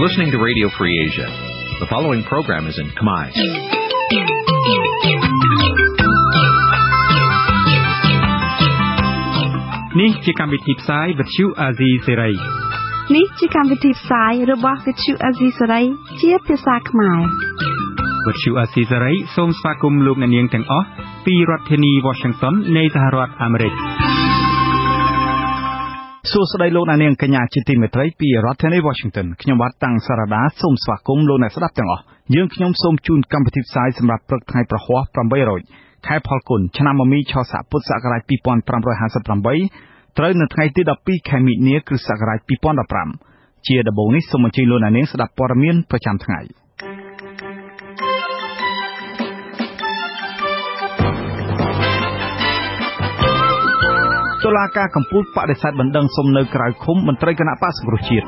listening to Radio Free Asia. The following program is in Khmer. Nǐ chi càm bi tiệp xáy vệt chiu a zì sáy. Nǐ chi càm bi tiệp xáyរបស់វិទ្យុអាស៊ីសេរីជាភាសាខ្មែរវិទ្យុអាស៊ីសេរីសូមស្វាគមន៍លោកអ្នកនាងទាំងអស់ពីរដ្ឋធានី Washington នៃសហរដ្ឋអាមេរិកសួស្តីលោកអ្នកនាងកញ្ញាជាទីមេត្រីពីរដ្ឋធានី Washington ខ្ញុំបាទតាំងសារ៉ាដាសូមស្វាគមន៍លោកអ្នកស្ដាប់ទាំងអស់យើងខ្ញុំសូមជូនកម្មវិធីផ្សាយសម្រាប់ព្រឹកថ្ងៃប្រហ័ស800ខែផលគុណឆ្នាំមមីឆស័កពុទ្ធសករាជ2558ត្រូវនៅថ្ងៃទី12ខែមិនិនាគ្រិស្តសករាជ2015ជាដំបូងនេះសូមអញ្ជើញលោកអ្នកនាងស្ដាប់ព័ត៌មានប្រចាំថ្ងៃតុលាការកំពូលបដិសេធបណ្ដឹងសុំនៅក្រៅឃុំមន្ត្រីគណៈបក្សសង្គ្រោះជាតិ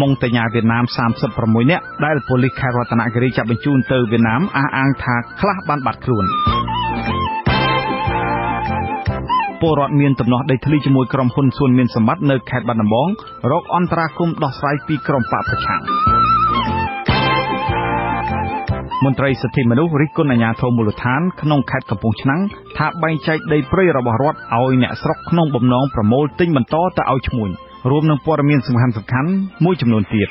ម៉ុងតញ្ញាវៀតណាម36នាក់ដែលប៉ូលីសខេត្តរតនគិរីចាប់បញ្ជូនទៅវៀតណាមអះអាងថាខ្លះបានបាត់ខ្លួនពលរដ្ឋមានទំនាស់ដីធ្លីជាមួយក្រុមហ៊ុនសួនមានសម្បត្តិនៅខេត្តបាត់ដំបងរកអន្តរាគមន៍ដោះស្រាយពីក្រុមបកប្រឆាំងមន្ត្រីសិទ្ធិមនុស្សរិះគន់អាជ្ញាធរមូលដ្ឋានក្នុងខេត្តកំពង់ឆ្នាំងថាបែងចែកដីព្រៃរបស់រដ្ឋឲ្យអ្នកស្រុកក្នុងបំណងប្រមូលទិញបន្តទៅឲ្យឈ្មួញរួមនឹងព័ត៌មានសំខាន់ៗមួយចំនួនទៀត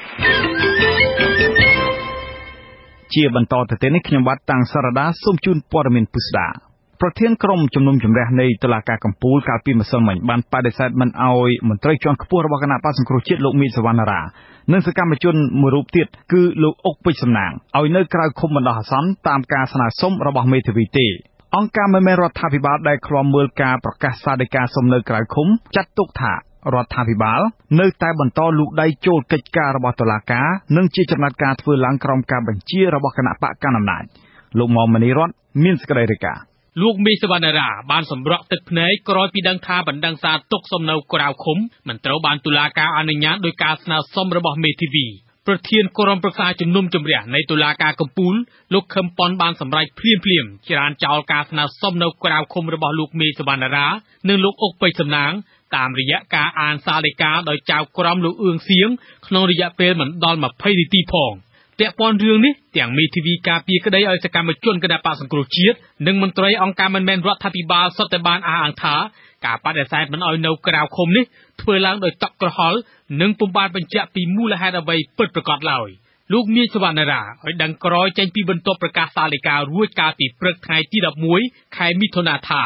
ជាបន្តទៅទៀតនេះខ្ញុំបាទតាំងសារ៉ាដាសូមជូនព័ត៌មានពិស្ដាប្រធានក្រុមជំនុំជម្រះនៃតុលាការកំពូលកាលពីម្សិលមិញបានបដិសេធមិនអោយមន្ត្រីជាន់ខ្ពស់របស់គណៈបក្សសង្គ្រោះជាតិលោកមីសវណ្ណារានិងសកម្មជនមួយរូបទៀតគឺលោកអុកពេជ្រសំណាងឲ្យនៅក្រៅឃុំបណ្ដោះអាសន្នតាមការស្នើសុំរបស់មេធាវីទេអង្គការមិនមែនរដ្ឋាភិបាលដែលឃ្លាំមើលការប្រកាសសាលដីកាសុំនៅក្រៅឃុំចាត់ទុកថារដ្ឋាភិបាលនៅតែបន្តលូកដៃចូលកិច្ចការរបស់តុលាការនិងជាចំណាត់ការធ្វើឡើងក្រោមការបញ្ជារបស់គណៈបកកណ្ដាលអំណាចលោកមុំមនីរតមានសេចក្តីរាយការណ៍លោកមីសវណ្ណារាបានសម្រក់ទឹកភ្នែកក្រោយពីដឹងថាបណ្ដឹងសារទុកសំណុំក្រៅឃុំមិនត្រូវបានតុលាការអនុញ្ញាតដោយការស្នើសុំរបស់មេធាវីប្រធានក្រុមប្រឹក្សាជំនុំជម្រះនៃតុលាការកំពូលលោកខឹមប៉ុនបានសម្រេចភ្លាមច្រានចោលការស្នើសុំនៅក្រៅឃុំរបស់លោកមីសវណ្ណារានិងលោកអុកពេជ្រសំណាងតាមរយៈការអានសាលដីកាដោយចៅក្រមលោកអឿងសៀងក្នុងរយៈពេលមិនដល់20នាទីផងពាក់ព័ន្ធរឿងនេះទាំងមេធាវីការពារក្តីឲ្យសកម្មជនគណបក្សសង្គ្រោះជាតិនិងមន្ត្រីអង្គការមិនមែនរដ្ឋាភិបាលសុទ្ធតែបានអះអាងថាការបដិសេធមិនឲ្យនៅក្រៅឃុំនេះធ្វើឡើងដោយតក់ក្រហល់និងពុំបានបញ្ជាក់ពីមូលហេតុអ្វីពិតប្រាកដឡើយលោកមីសវណ្ណារាឲ្យដឹងក្រោយចេញពីបន្ទប់ប្រកាសសាលដីការួចកាលពីព្រឹកថ្ងៃទី11ខែមិថុនាថា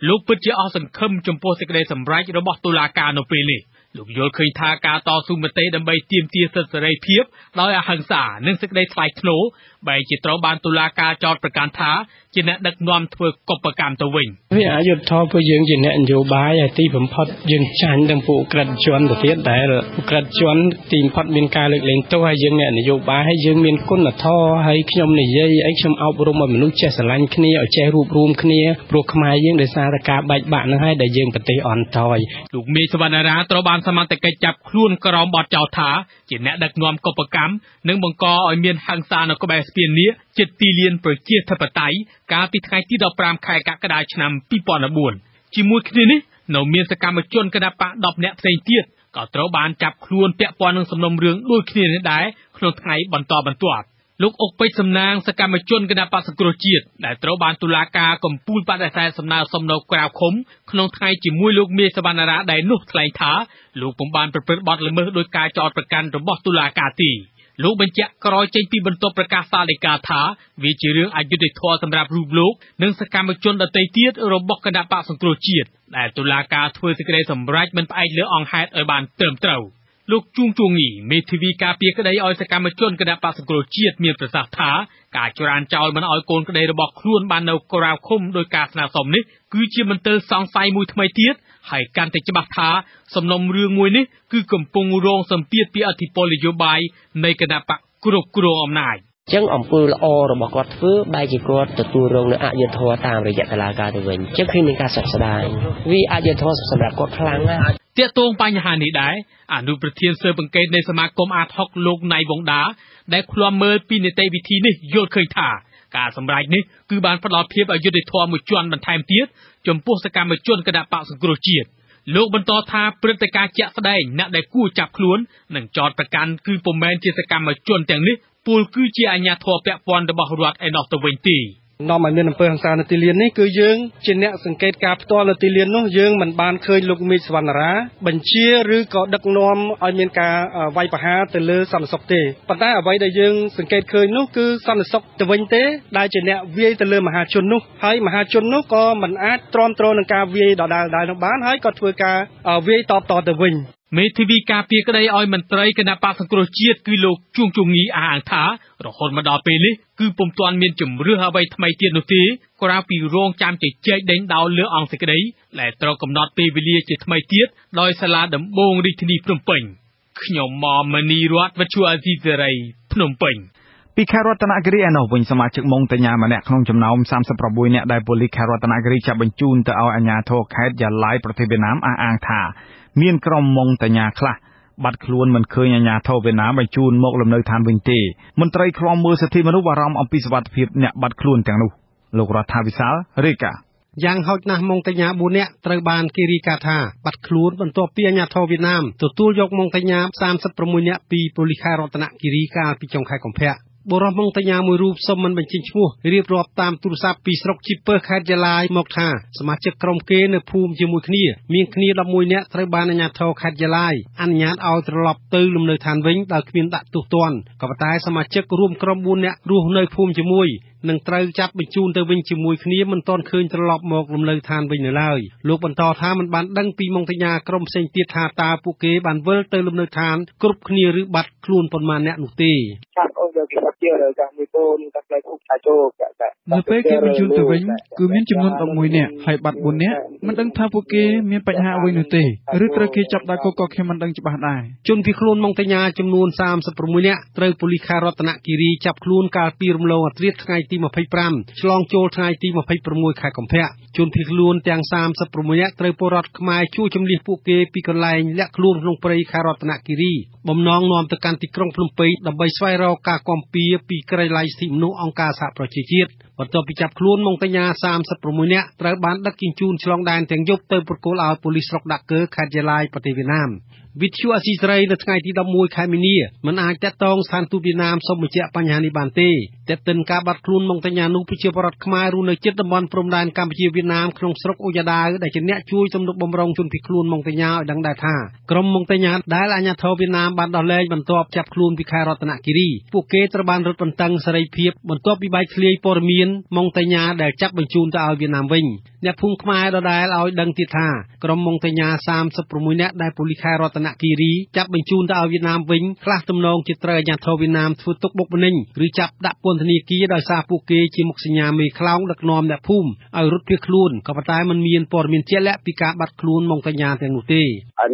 លោកពិតជាអស់សង្ឃឹមចំពោះសេចក្តីសម្រេចរបស់តុលាការនៅពេលនេះលោកយល់ឃើញថាការតស៊ូមតិដើម្បីទាមទារសិទ្ធិសេរីភាពដោយអហិង្សានិងសេចក្តីថ្លៃថ្នូរបែរជាត្រូវបានតុលាការចោទប្រកាន់ថាជាអ្នកដឹកនាំធ្វើកុបកម្មទៅវិញវាអយុត្តិធម៌ពួកយើងជាអ្នកនយោបាយហើយទីបំផុតយើងចាញ់នឹងពួកក្រិតជនទៅទៀតដែលក្រិតជនទីបំផុតមានការលើកលែងទោសហើយយើងអ្នកនយោបាយហើយយើងមានគុណធម៌ហើយខ្ញុំនិយាយអីខ្ញុំអប់រំឲ្យមនុស្សចេះស្រឡាញ់គ្នាឲ្យចេះរួបរวมគ្នាព្រោះខ្មែរយើងដោយសារតែការបែកបាក់នឹងហើយដែលយើងប្រទេសអន់ថយលោកមីសវណ្ណារាត្រូវបានសមត្ថកិច្ចចាប់ខ្លួនក្រោមបទចោទថាជាអ្នកដឹកនាំកុបកម្មនិងបង្កឲ្យមានហិង្សានៅក្បែរស្ពាននេះជិត2លានប្រជាធិបតេយ្យកាលពីថ្ងៃទី15ខែកក្កដាឆ្នាំ2014ជាមួយគ្នានេះនៅមានសកម្មជនគណបក្ស10នាក់ផ្សេងទៀតក៏ត្រូវបានចាប់ខ្លួនពាក់ព័ន្ធនឹងសំណុំរឿងដូចគ្នានេះដែរក្នុងថ្ងៃបន្តបន្ទាប់លោកអុកពេជ្រសំណាងសកម្មជនគណបក្សសង្គ្រោះជាតិដែលត្រូវបានតុលាការកំពូលបដិសេធសំណើសុំនៅក្រៅឃុំក្នុងថ្ងៃជាមួយលោកមីសវណ្ណារាដែលនោះថ្លែងថាលោកពុំបានប្រព្រឹត្តបទល្មើសដោយការចោទប្រកាន់របស់តុលាការទេលោកបញ្ជាក់ក្រោយចេញពីបន្ទប់ប្រកាសសាលដីកាថាវាជារឿងអយុត្តិធម៌សម្រាប់រូបលោកនិងសកម្មជនដទៃទៀតរបស់គណបក្សសង្គ្រោះជាតិដែលតុលាការធ្វើសេចក្តីសម្រេចមិនផ្អែកលើអង្គហេតុឲ្យបានត្រឹមត្រូវលោកជួងងីមេធាវីការពារក្តីឲ្យសកម្មជនគណបក្សសង្គ្រោះជាតិមានប្រសាសន៍ថាការច្រានចោលមិនឲ្យកូនក្តីរបស់ខ្លួនបាននៅក្រៅឃុំដោយការស្នើសុំនេះគឺជាមន្ទិលសង្ស័យមួយថ្មីទៀតហើយកាន់តែច្បាស់ថាសំណុំរឿងមួយនេះគឺកំពុងរងសម្ពាធពីអធិបុលនយោបាយនៃគណបក្សគ្រប់គ្រងអំណាចចឹងអំពើល្អរបស់គាត់ធ្វើបែរជាគាត់ទទួលរងនូវអយុត្តិធម៌តាមរយៈតុលាការទៅវិញចឹងគឺមានការសោកស្ដាយវាអយុត្តិធម៌សម្រាប់គាត់ខ្លាំងណាស់ទាក់ទងបញ្ហានេះដែរអនុប្រធានស៊ើបអង្កេតនៃសមាគមអាត6លោកណៃវងដាដែលឃ្លាំមើលពីនីតិវិធីនេះយល់ឃើញថាការសម្រេចនេះគឺបានផ្ដល់ភាពអយុត្តិធម៌មួយជាន់បន្ថែមទៀតចំពោះសកម្មជនគណបក្សសង្គ្រោះជាតិ លោកបន្តថាព្រឹត្តិការណ៍ជាក់ស្ដែងអ្នកដែលគួរចាប់ខ្លួននិងចោទប្រកាន់គឺពុំមែនជាសកម្មជនទាំងនេះពលគឺជាអាជ្ញាធរពាក់ព័ន្ធរបស់រដ្ឋឯណោះទៅវិញទេនាំឲ្យមានអំពើហិង្សានៅទីលាននេះគឺយើងជាអ្នកសង្កេតការផ្ទាល់នៅទីលាននោះយើងមិនបានឃើញលោកមេឃសវណ្ណារាបញ្ជាឬក៏ដឹកនាំឲ្យមានការវាយប្រហារទៅលើសន្តិសុខទេប៉ុន្តែអ្វីដែលយើងសង្កេតឃើញនោះគឺសន្តិសុខទៅវិញទេដែលជាអ្នកវាយទៅលើមហាជននោះហើយមហាជននោះក៏មិនអាចទ្រាំទ្រនឹងការវាយដដែលនោះបានហើយក៏ធ្វើការវាយតបតទៅវិញមេធាវីការពារក្តីឲ្យមន្ត្រីគណៈបកសង្គ្រោះជាតិគឺលោកជួងជងីអះអាងថារហូតមកដល់ពេលនេះគឺពុំទាន់មានជំរឿសអ្វីថ្មីទៀតនោះទេក្រៅពីរងចាំជជែកដេញដោលលើអង្គសេចក្តីដែលត្រូវកំណត់ពេលវេលាជាថ្មីទៀតដោយសាលាដំបងរាជធានីភ្នំពេញខ្ញុំម៉មនីរតវិទ្យុអាស៊ីសេរីភ្នំពេញពីខេត្តរតនគិរីឯនោះវិញសមាជិកម៉ុងតាញាម្នាក់ក្នុងចំណោម36នាក់ដែលប៉ូលីសខេត្តរតនគិរីចាប់បញ្ជូនទៅឲ្យអាជ្ញាធរខេត្តយ៉ាឡៃប្រទេសវៀតណាមអះអាងថាមានក្រុមម៉ុងតាញាខ្លះបាត់ខ្លួនមិនឃើញអាជ្ញាធរវៀតណាមបញ្ជូនមកលំនៅឋានវិញទេមន្ត្រីឃ្លាំមើលសិទ្ធិមនុស្សបារម្ភអំពីសុវត្ថិភាពអ្នកបាត់ខ្លួនទាំងនោះលោករដ្ឋាភិបាលរាយការណ៍យ៉ាងហោចណាស់ម៉ុងតាញា4នាក់ត្រូវបានគេរាយការណ៍ថាបាត់ខ្លួនបន្ទាប់ពីអាជ្ញាធរវៀតណាមទទួលយកម៉ុងតាញា36នាក់ពីប៉ូលីសខេត្តរតនគិរីកាលពីចុងខែកុម្ភៈបុរសម៉ុងតាញាមួយរូបសុំមិនបញ្ចេញឈ្មោះរៀបរាប់តាមទូរស័ព្ទពីស្រុកជីពើខេត្តយ៉ាឡៃមកថាសមាជិកក្រុមគេនៅភូមិជាមួយគ្នាមានគ្នា11នាក់ត្រូវបានអាជ្ញាធរខេត្តយ៉ាឡៃអនុញ្ញាតឲ្យត្រឡប់ទៅលំនៅឋានវិញដោយគ្មានដាក់ទោសទណ្ឌក៏ប៉ុន្តែសមាជិករួមក្រុម4នាក់រស់នៅភូមិជាមួយនឹងត្រូវចាប់បញ្ជូនទៅវិញជាមួយគ្នាមិនទាន់ឃើញត្រឡប់មកលំនៅឋានវិញនៅឡើយលោកបន្តថាមិនបានដឹងពីម៉ុងតាញាក្រុមផ្សេងទៀតថាតើពួកគេបានវិលទៅលំនៅឋានគ្រប់គ្នាឬបាត់ខ្លួនប៉ុន្មានអ្នកនោះទេនៅពេលគេបញ្ជូនទៅវិញគឺមានចំនួន11នាក់ហើយបាត់4នាក់មិនដឹងថាពួកគេមានបញ្ហាអ្វីនោះទេឬត្រូវគេចាប់ដាក់គុកក៏ខ្ញុំមិនដឹងច្បាស់ដែរជនភៀសខ្លួនម៉ុងតាញាចំនួន36នាក់ត្រូវប៉ូលីសខេត្តរតនគិរីចាប់ខ្លួនកាលពីរំលងអធ្រាត្រថ្ងៃទី25ឆ្លងចូលថ្ងៃទី26ខែកុម្ភៈជនភៀសខ្លួនទាំង36នាក់ត្រូវពលរដ្ឋខ្មែរជួយជំនះពួកគេពីកន្លែងលាក់ខ្លួនក្នុងព្រៃខេត្តរតនគិរីបំណងនាំទៅកាន់ទីក្រុងភ្នំពេញដើម្បីស្វែងរកការគាំពារពីក្រៃឡៃសិទ្ធិមនុស្សអង្គការសហប្រជាជាតិបន្ទាប់ពីចាប់ខ្លួនម៉ុងតាញា36នាក់ត្រូវបានដឹកជញ្ជូនឆ្លងដែនទាំងយប់ទៅប្រគល់ឲ្យប៉ូលីសស្រុកដាក់កើខេត្តយ៉ាឡៃប្រទេសវៀតណាមវិទ្យុអាស៊ីសេរីនៅថ្ងៃទី11ខែមីនាមិនអាចតាក់ទងស្ថានទូតវៀតណាមសូមបញ្ជាក់បញ្ហានេះបានទេតែទិនការបាត់ខ្លួនម៉ុងតាញានោះប្រជាពលរដ្ឋខ្មែររស់នៅជិតតំបន់ព្រំដែនកម្ពុជាវៀតណាមក្នុងស្រុកអូយ៉ាដាវដែលជាអ្នកជួយសំណុកបំរុងជនភៀសខ្លួនម៉ុងតាញាឲ្យដឹងដែរថាក្រុមម៉ុងតាញាដែលអាជ្ញាធរវៀតណាមបានដោះលែងបន្ទាប់ចាប់ខ្លួនពីខេត្តរតនគិរីពួកគេត្រូវបានរត់បន្តឹងសេរីភាពបន្ទាប់ពីបែកធ្លាយព័ត៌មានម៉ុងតាញាដែលចាប់បញ្ជូនទៅឲ្យវៀតណាមវិញអ្នកភូមិខ្មែរដដែលឲ្យដឹងទៀតថាក្រុមម៉ុងតាញា36នាក់ដែលប៉ូលីសខេត្តរតនគិរីចាប់បញ្ជូនទៅឲ្យវៀតណាមវិញខ្លះទំនងជាត្រូវអាជ្ញាធរវៀតណាមធ្វើទុកបុកម្នេញឬចាប់ដាក់ពន្ធនាគារដោយសារពួកគេជាមុខសញ្ញាមេខ្លោងដឹកនាំអ្នកភូមិឲ្យរត់ភៀសខ្លួនក៏ប៉ុន្តែមិនមានព័ត៌មានជាក់លាក់ពីការបាត់ខ្លួនម៉ុងតាញាទាំងនោះទេ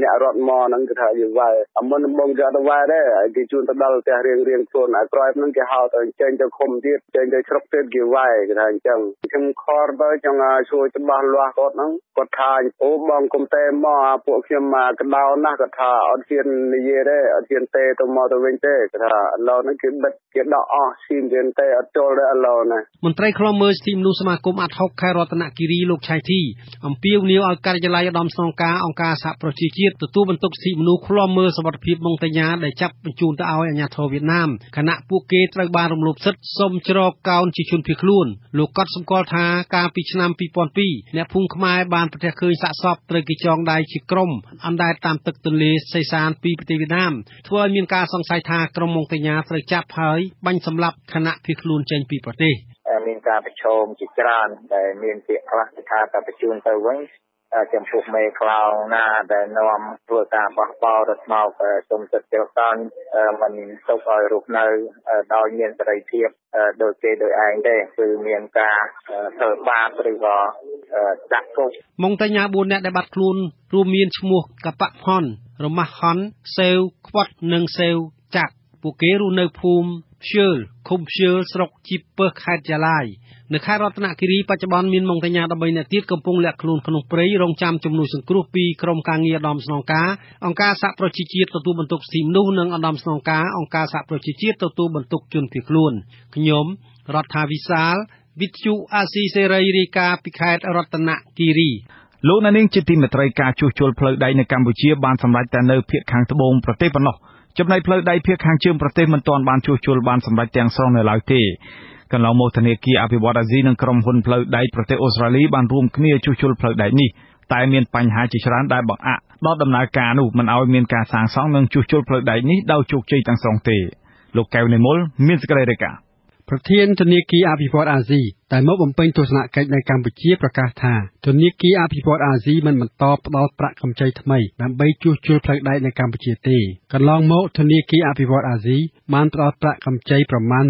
អ្នករត់មកហ្នឹងគឺថាយវាយអមុនបងគេអត់វាយទេគេជួនទៅដល់ផ្ទះរៀងខ្លួនឲ្យក្រោយហ្នឹងគេហៅទៅចេញទៅឃុំទៀតចេញទៅជ្រុកទៀតគេវាយគេថាអញ្ចឹងខ្ញុំខរទៅចង់ជួយច្បាស់លាស់គាត់ហ្នឹងគាត់ថាអូបងគុំតែមកពួកខ្ញុំមកកដោណាស់គាត់ថាអត់ហ៊ាននិយាយទេអត់ហ៊ានទេទៅមកទៅវិញទេគាត់ថាឥឡូវហ្នឹងគេបិទគេដកអស់ស៊ីមរៀនទេអត់ចូលទេឥឡូវណាមន្ត្រីឃ្លាំមើលសិទ្ធិមនុស្សសមាគមអាត់ហុកខេត្តរតនគិរីលោកឆៃធីអំពាវនាវឲ្យការិយាល័យឧត្តមស្នងការអង្គការសហប្រជាជាតិទទួលបន្ទុកសិទ្ធិមនុស្សឃ្លាំមើលសុវត្ថិភាពម៉ុងតាញាដែលចាប់បញ្ជូនទៅឲ្យអាជ្ញាធរវៀតណាមខណៈពួកគេត្រូវបានរំលោភសិទ្ធិសុំច្រកកោនជាជនភៀសខ្លួនលោកកត់សម្គាល់ថាកាលពីឆ្នាំ2002អ្នកភូមិខ្មែរបានប្រទះឃើញសាកសពត្រូវគេចងដៃជាក្រុមអណ្ដែតតាមទឹកទន្លេសេសានពីប្រទេសវៀតណាមធ្វើឲ្យមានការសង្ស័យថាក្រុមម៉ុងតាញាត្រូវចាប់ហើយបាញ់សម្លាប់ខណៈភៀសខ្លួនចេញពីប្រទេសមានការប្រឈមជាច្រើនដែលមានពាក្យខ្លះថាតែបញ្ជូនទៅវិញចំពោះមេខ្លោងណាដែលនាំធ្វើការបោះបោរត់មកសុំសិទ្ធិចូលកាន់មិនទុកឲ្យរស់នៅដោយមានសេរីភាពដោយគេដោយឯងទេគឺមានការធ្វើបាបឬក៏ដាក់គុកម៉ុងតាញា4នាក់ដែលបាត់ខ្លួនរួមមានឈ្មោះកប៉ាក់ផុនរម៉ាស់ហុនសេវខ្វាត់និងសេវចាក់ពួកគេរស់នៅភូមិភ្ជើលឃុំភ្ជើលស្រុកជីពើខេត្តយ៉ាឡៃនៅខេត្តរតនគិរីបច្ចុប្បន្នមានម៉ុងតាញា13នាក់ទៀតកំពុងលាក់ខ្លួនក្នុងព្រៃរងចាំជំនួយសង្គ្រោះពីក្រុមការងារឧត្តមស្នងការអង្គការសហប្រជាជាតិទទួលបន្ទុកសិទ្ធិមនុស្សនិងឧត្តមស្នងការអង្គការសហប្រជាជាតិទទួលបន្ទុកជនភៀសខ្លួនខ្ញុំរដ្ឋាវិសាលវិទ្យុអាស៊ីសេរីរាយការណ៍ពីខេត្តរតនគិរី លោកអ្នកនាងជាទីមេត្រីការជួសជុលផ្លូវដែកនៅកម្ពុជាបានសម្រេចតែនៅភាគខាងត្បូងប្រទេសប៉ុណ្ណោះចំណែកផ្លូវដែកភាគខាងជើងប្រទេសមិនទាន់បានជួសជុលបានសម្រេចទាំងស្រុងនៅឡើយទេកន្លងមកធនាគារអភិវឌ្ឍន៍អាស៊ីនិងក្រុមហ៊ុនផ្លូវដែកប្រទេសអូស្ត្រាលីបានរួមគ្នាជួសជុលផ្លូវដែកនេះតែមានបញ្ហាជាច្រើនដែលបង្អាក់ដល់ដំណើរការនោះមិនឲ្យមានការសាងសង់និងជួសជុលផ្លូវដែកនេះដោយជោគជ័យទាំងស្រុងទេលោកកែវនិមលមានសេចក្តីរាយការណ៍ប្រធានធនាគារអភិវឌ្ឍន៍អាស៊ីតែមកបំពេញទស្សនកិច្ចនៅកម្ពុជាប្រកាសថាធនាគារអភិវឌ្ឍន៍អាស៊ីមិនបន្តផ្ដល់ប្រាក់កម្ចីថ្មីដើម្បីជួសជុលផ្លូវដែកនៅកម្ពុជាទេកន្លងមកធនាគារអភិវឌ្ឍន៍អាស៊ីបានផ្ដល់ប្រាក់កម្ចីប្រមាណ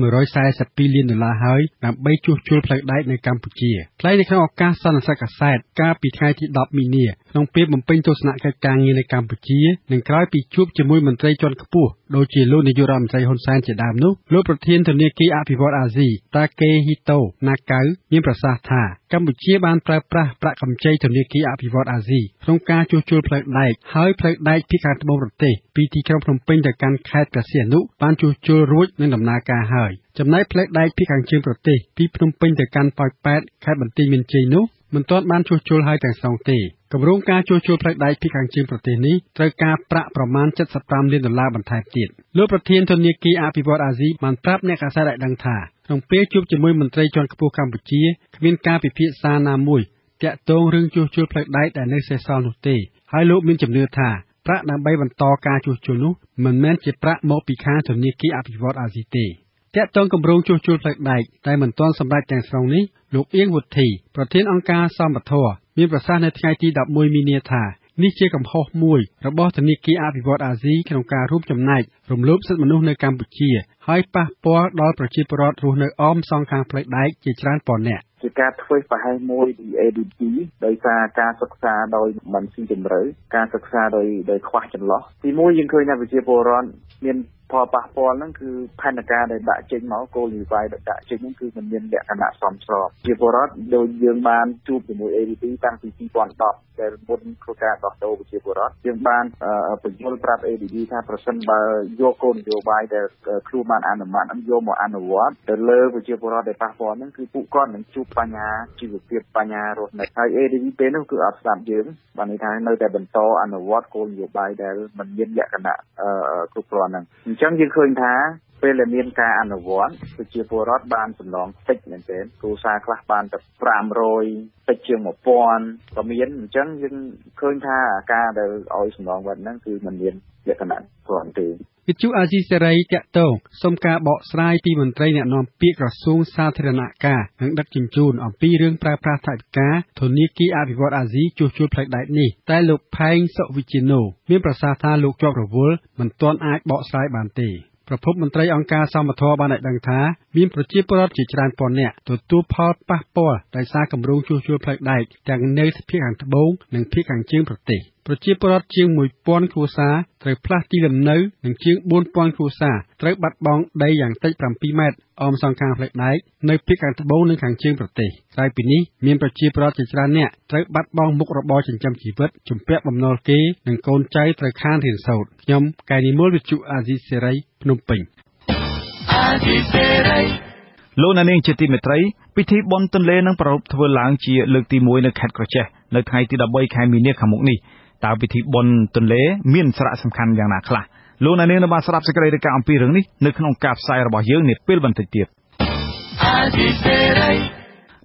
$142លានហើយដើម្បីជួសជុលផ្លូវដែកនៅកម្ពុជាថ្លែងនៅក្នុងឱកាសសន្និសីទកាសែតកាលពីថ្ងៃទី10មីនាក្នុងពេលបំពេញទស្សនកិច្ចការងារនៅកម្ពុជានិងក្រោយពីជួបជាមួយមន្ត្រីជាន់ខ្ពស់ដូចជាលោកនាយករដ្ឋមន្ត្រីហ៊ុនសែនជាដើមនោះលោកប្រធានធនាគារអភិវឌ្ឍន៍អាស៊ីតាកេហ៊ីតូណាកៅមានប្រសាសន៍ថាកម្ពុជាបានប្រើប្រាស់ប្រាក់កម្ចីធនាគារអភិវឌ្ឍន៍អាស៊ីក្នុងការជួសជុលផ្លូវដែកហើយផ្លូវដែកភាគខាងត្បូងប្រទេសពីទីក្រុងភ្នំពេញទៅកាន់ខេត្តព្រះសីហនុបានជួសជុលរួចនិងដំណើរការហើយចំណែកផ្លូវដែកភាគខាងជើងប្រទេសពីភ្នំពេញទៅកាន់ប៉ោយប៉ែតខេត្តបន្ទាយមានជ័យនោះមិនទាន់បានជួសជុលហើយទាំងស្រុងទេគម្រោងការជួសជុលផ្លូវដែកភាគខាងជើងប្រទេសនេះត្រូវការប្រាក់ប្រមាណ$75លានបន្ថែមទៀតលោកប្រធានធនាគារអភិវឌ្ឍន៍អាស៊ីបានប្រាប់អ្នកកាសែតឲ្យដឹងថាក្នុងពេលជួបជាមួយមន្ត្រីជាន់ខ្ពស់កម្ពុជាគ្មានការពិភាក្សាណាមួយទាក់ទងរឿងជួសជុលផ្លូវដែកដែលនៅសេសសល់នោះទេហើយលោកមានជំនឿថាប្រាក់ដើម្បីបន្តការជួសជុលនោះមិនមែនជាប្រាក់មកពីខាងធនាគារអភិវឌ្ឍន៍អាស៊ីទេទាក់ទងគម្រោងជួសជុលផ្លូវដែកតែមិនទាន់សម្រេចទាំងស្រុងនេះលោកអៀងវុធីប្រធានអង្គការសម្បធរមានប្រសាសន៍នៅថ្ងៃទី11មីនាថានេះជាកំហុសមួយរបស់ធនាគារអភិវឌ្ឍន៍អាស៊ីក្នុងការរួមចំណែករំលោភសិទ្ធិមនុស្សនៅកម្ពុជាហើយប៉ះពាល់ដល់ប្រជាពលរដ្ឋរស់នៅអមសងខាងផ្លូវដែកជាច្រើនពាន់នាក់ជាការធ្វើប្រហែលមួយពី ADP ដោយសារការសិក្សាដោយមិនស៊ីជម្រៅការសិក្សាដោយខ្វះចន្លោះទីមួយយើងឃើញថាប្រជាពលរដ្ឋមានផលប៉ះពាល់ហ្នឹងគឺផែនការដែលដាក់ចេញមកគោលនយោបាយដែលដាក់ចេញហ្នឹងគឺมันមានលក្ខណៈសមស្របជាពលរដ្ឋដោយយើងបានជួបជាមួយ ADP តាំងពី2010ដែលមុនក្នុងការដោះដូរប្រជាពលរដ្ឋយើងបានបញ្យល់ប្រាប់ ADP ថាប្រសិនបើយកគោលនយោបាយដែលខ្លួនបានអនុម័តហ្នឹងយកមកអនុវត្តទៅលើប្រជាពលរដ្ឋដែលប៉ះពាល់ហ្នឹងគឺពួកគាត់នឹងជួបបញ្ហាជីវភាពបញ្ហារស់នៅហើយ ADP ពេលនោះគឺអត់ស្ដាប់យើងបានន័យថានៅតែបន្តអនុវត្តគោលនយោបាយដែលមិនមានលក្ខណៈគ្រប់គ្រាន់ហ្នឹងអញ្ចឹងយើងឃើញថាពេលដែលមានការអនុវត្តប្រជាពលរដ្ឋបានសំណងតិចមែនទែនគ្រួសារខ្លះបានតែ500តិចជាង1000ក៏មានអញ្ចឹងយើងឃើញថាការដែលឲ្យសំណងវិញហ្នឹងគឺមិនមានលក្ខណៈគ្រាន់ទេវិទ្យុអាស៊ីសេរីតាក់ទងសូមការបកស្រាយពីមន្ត្រីអ្នកនាំពាក្យក្រសួងសាធារណការនិងដឹកជញ្ជូនអំពីរឿងប្រើប្រាស់ថវិកាធនាគារអភិវឌ្ឍន៍អាស៊ីជួសជុលផ្លូវដែកនេះតែលោកផែងសុវិជាណូមានប្រសាសន៍ថាលោកជាប់រវល់មិនទាន់អាចបកស្រាយបានទេប្រពន្ធមន្ត្រីអង្គការសមត្ថៈបានឲ្យដឹងថាមានប្រជាពលរដ្ឋជាច្រើនពាន់នាក់ទទួលផលប៉ះពាល់ដោយសារគម្រោងជួសជុលផ្លូវដែកទាំងនៅភាគខាងត្បូងនិងភាគខាងជើងប្រទេសប្រជាពលរដ្ឋជាង1000គ្រួសារត្រូវផ្លាស់ទីលំនៅនិងជាង4000គ្រួសារត្រូវបាត់បង់ដីយ៉ាងតិច7ម៉ែត្រអមសងខាងផ្លូវដែកនៅភាគខាងត្បូងនិងខាងជើងប្រទេសក្រៅពីនេះមានប្រជាពលរដ្ឋជាច្រើនអ្នកត្រូវបាត់បង់មុខរបរចិញ្ចឹមជីវិតជំពាក់បំណុលគេនិងកូនចៅត្រូវខានរៀនសូត្រខ្ញុំកែនិមលវិទ្យុអាស៊ីសេរីភ្នំពេញអាស៊ីសេរីលោកនាងជាទីមេត្រីពិធីបុណ្យទន្លេនឹងប្រារព្ធធ្វើឡើងជាលើកទី1នៅខេត្តក្រចេះនៅថ្ងៃទី13ខែមីនាខាងមុខនេះតើពិធីបុណ្យទន្លេមានសារៈសំខាន់យ៉ាងណាខ្លះលោកនាងនឹងបានស្ដាប់សេចក្តីរាយការណ៍អំពីរឿងនេះនៅក្នុងការផ្សាយរបស់យើងនាពេលបន្តិចទៀត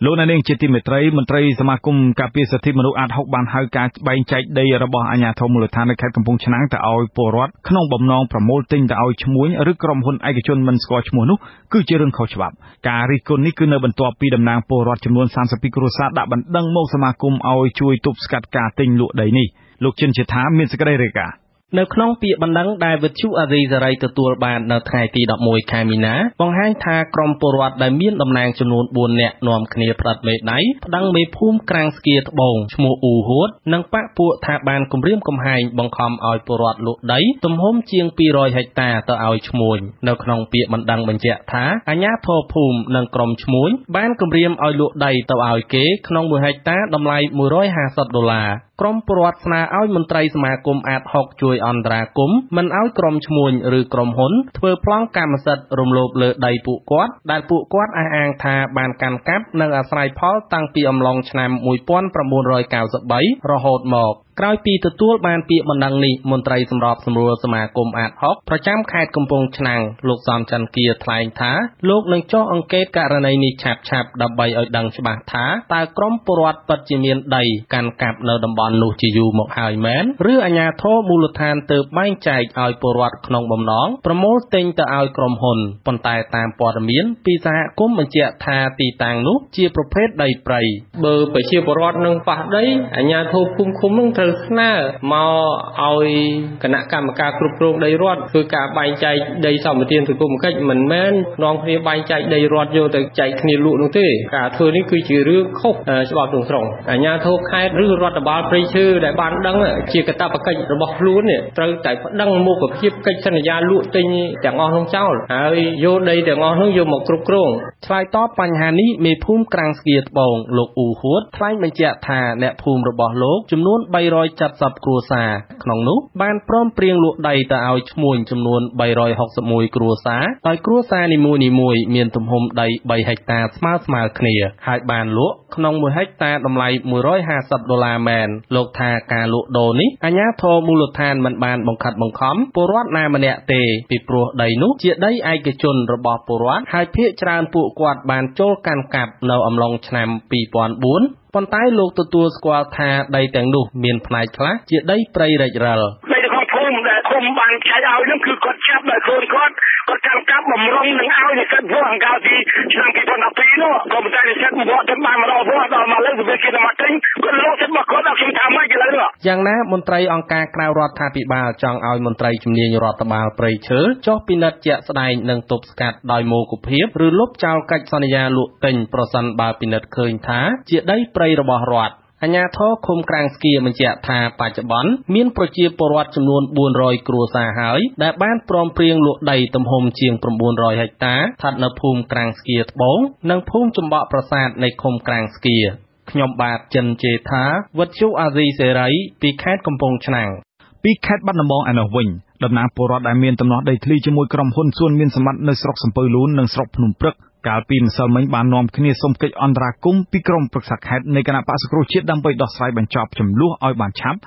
លោកនាងជាទីមេត្រីមន្ត្រីសមាគមការពារសិទ្ធិមនុស្សអាត60បានហៅការបែងចែកដីរបស់អាជ្ញាធរមូលដ្ឋាននៅខេត្តកំពង់ឆ្នាំងទៅឲ្យពលរដ្ឋក្នុងបំណងប្រមូលទិញទៅឲ្យឈ្មួញឬក្រុមហ៊ុនឯកជនមិនស្គាល់ឈ្មោះនោះគឺជារឿងខុសច្បាប់ការរិះគន់នេះគឺនៅបន្ទាប់ពីតំណាងពលរដ្ឋចំនួន32គ្រួសារដាក់បណ្ដឹងមកសមាគមឲ្យជួយទប់ស្កាត់ការទិញលក់ដីនេះលោកចិនជាថាមានសេចក្តីរាយការណ៍នៅក្នុងពាក្យបណ្ដឹងដែលវិទ្យុអាស៊ីសេរីទទួលបាននៅថ្ងៃទី11ខែមីនាបង្ហាញថាក្រុមពលរដ្ឋដែលមានតំណែងចំនួន4នាក់នាំគ្នាផ្តិតមេដៃប្តឹងមេភូមិក្រាំងស្គរត្បូងឈ្មោះអ៊ូហួតនិងបកពួកថាបានគំរាមកំហែងបង្ខំឲ្យពលរដ្ឋលក់ដីទំហំជាង200ហិកតាទៅឲ្យឈ្មួញនៅក្នុងពាក្យបណ្ដឹងបញ្ជាក់ថាអាជ្ញាធរភូមិនិងក្រុមឈ្មួញបានគំរាមឲ្យលក់ដីទៅឲ្យគេក្នុង1ហិកតាតម្លៃ$150ក្រុមពលរដ្ឋស្នើឲ្យមន្ត្រីសមាគមអាត60ជួយ ជួយអន្តរាគមន៍មិនឲ្យក្រុមឈ្មួញឬក្រុមហ៊ុនធ្វើប្លង់កម្មសិទ្ធិរំលោភលើដីពួកគាត់ដែលពួកគាត់អះអាងថាបានកាន់កាប់និងអាស្រ័យផលតាំងពីអំឡុងឆ្នាំ1993រហូតមកក្រោយពីទទួលបានពាក្យបណ្ដឹងនេះមន្ត្រីសម្របសម្រួលសមាគមអាត6ប្រចាំខេត្តកំពង់ឆ្នាំងលោកសំច័ន្ទគាថ្លែងថាលោកនឹងចុះអង្កេតករណីនេះឆាប់ៗដើម្បីឲ្យដឹងច្បាស់ថាតើក្រុមពលរដ្ឋពិតជាមានដីកាន់កាប់នៅតំបន់នោះជាយូរមកហើយមែនឬអាជ្ញាធរមូលដ្ឋានទើបបែងចែកឲ្យពលរដ្ឋក្នុងបំណងប្រមូលទិញទៅឲ្យក្រុមហ៊ុនប៉ុន្តែតាមព័ត៌មានពីសហគមន៍បញ្ជាក់ថាទីតាំងនោះជាប្រភេទដីព្រៃបើប្រជាពលរដ្ឋនឹងប៉ះដីអាជ្ញាធរភូមិឃុំនឹងត្រូវស្នើមកឲ្យគណៈកម្មការគ្រប់គ្រងដីរដ្ឋធ្វើការបែងចែកដីសម្បត្តិសង្គមកិច្ចមិនមែននាំគ្នាបែងចែកដីរដ្ឋយកទៅចែកគ្នាលក់នោះទេការធ្វើនេះគឺជារឿងខុសច្បាប់ទាំងស្រុងអាជ្ញាធរខេត្តឬរដ្ឋបាលព្រៃឈើដែលបានដឹងជាកាតព្វកិច្ចរបស់ខ្លួននេះត្រូវតែប្តឹងមុខភាពកិច្ចសន្យាលក់ទិញទាំងអស់នោះចោលហើយយកដីទាំងអស់នោះយកមកគ្រប់គ្រងឆ្លើយតបបញ្ហានេះមេភូមិក្រាំងស្គៀត្បូងលោកអ៊ូហួតថ្លែងបញ្ជាក់ថាអ្នកភូមិរបស់លោកចំនួន370គ្រួសារក្នុងនោះបានព្រមព្រៀងលក់ដីទៅឲ្យឈ្មួញចំនួន361គ្រួសារដោយគ្រួសារនីមួយៗមានទំហំដី3ហិកតាស្មើៗគ្នាហើយបានលក់ក្នុង1ហិកតាតម្លៃ$150មែនលោកថាការលក់ដូរនេះអាជ្ញាធរមូលដ្ឋានមិនបានបង្ខិតបង្ខំពលរដ្ឋណាម្នាក់ទេពីព្រោះដីនោះជាដីឯកជនរបស់ពលរដ្ឋហើយភាគច្រើនពួកគាត់បានចូលកាន់កាប់នៅអំឡុងឆ្នាំ2004ប៉ុន្តែលោកទទួលស្គាល់ថាដីទាំងនោះមានផ្នែកខ្លះជាដីព្រៃរិចរិលដីរបស់ភូមិដែលឃុំបានចែកឲ្យនោះគឺគាត់ចាប់ដោយខ្លួនគាត់កាន់កាប់បំរុងនឹងឲ្យនិស្សិតវោអង្កលពីឆ្នាំ2012នោះក៏ប៉ុន្តែនិស្សិតវោទៅបានមកដល់វោដល់មកលើទៅគេទៅមកទិញគាត់លោកចិត្តរបស់គាត់ដល់ខ្ញុំថាម៉េចឥឡូវនោះយ៉ាងណាមន្ត្រីអង្គការក្រៅរដ្ឋាភិបាលចង់ឲ្យមន្ត្រីជំនាញរដ្ឋបាលព្រៃឈើចុះពិនិត្យជាក់ស្ដែងនិងទប់ស្កាត់ដោយមោគភាពឬលុបចោលកិច្ចសន្យាលក់ទិញប្រសិនបើពិនិត្យឃើញថាជាដីព្រៃរបស់រដ្ឋអាជ្ញាធរឃុំក្រាំងស្គៀបញ្ជាក់ថាបច្ចុប្បន្នមានប្រជាពលរដ្ឋចំនួន400គ្រួសារហើយដែលបានព្រមព្រៀងលក់ដីទំហំជាង900ហិកតាស្ថិតនៅភូមិក្រាំងស្គៀត្បូងនិងភូមិចំបក់ប្រាសាទនៃឃុំក្រាំងស្គៀខ្ញុំបាទចិនជេថាវិទ្យុអាស៊ីសេរីពីខេត្តកំពង់ឆ្នាំងពីខេត្តបាត់ដំបងឯនោះវិញដំណាងពលរដ្ឋដែលមានដំណោះដីធ្លីជាមួយក្រុមហ៊ុនសួនមានសម្បត្តិនៅស្រុកសំពៅលូននិងស្រុកភ្នំព្រឹកកាលពីម្សិលមិញបាននាំគ្នាសុំកិច្ចអន្តរាគមន៍ពីក្រុមប្រឹក្សាខេត្តនៃគណៈបក្សសង្គ្រោះជាតិដើម្បីដោះស្រាយបញ្ចប់ចំនួនឲ្យបានឆាប់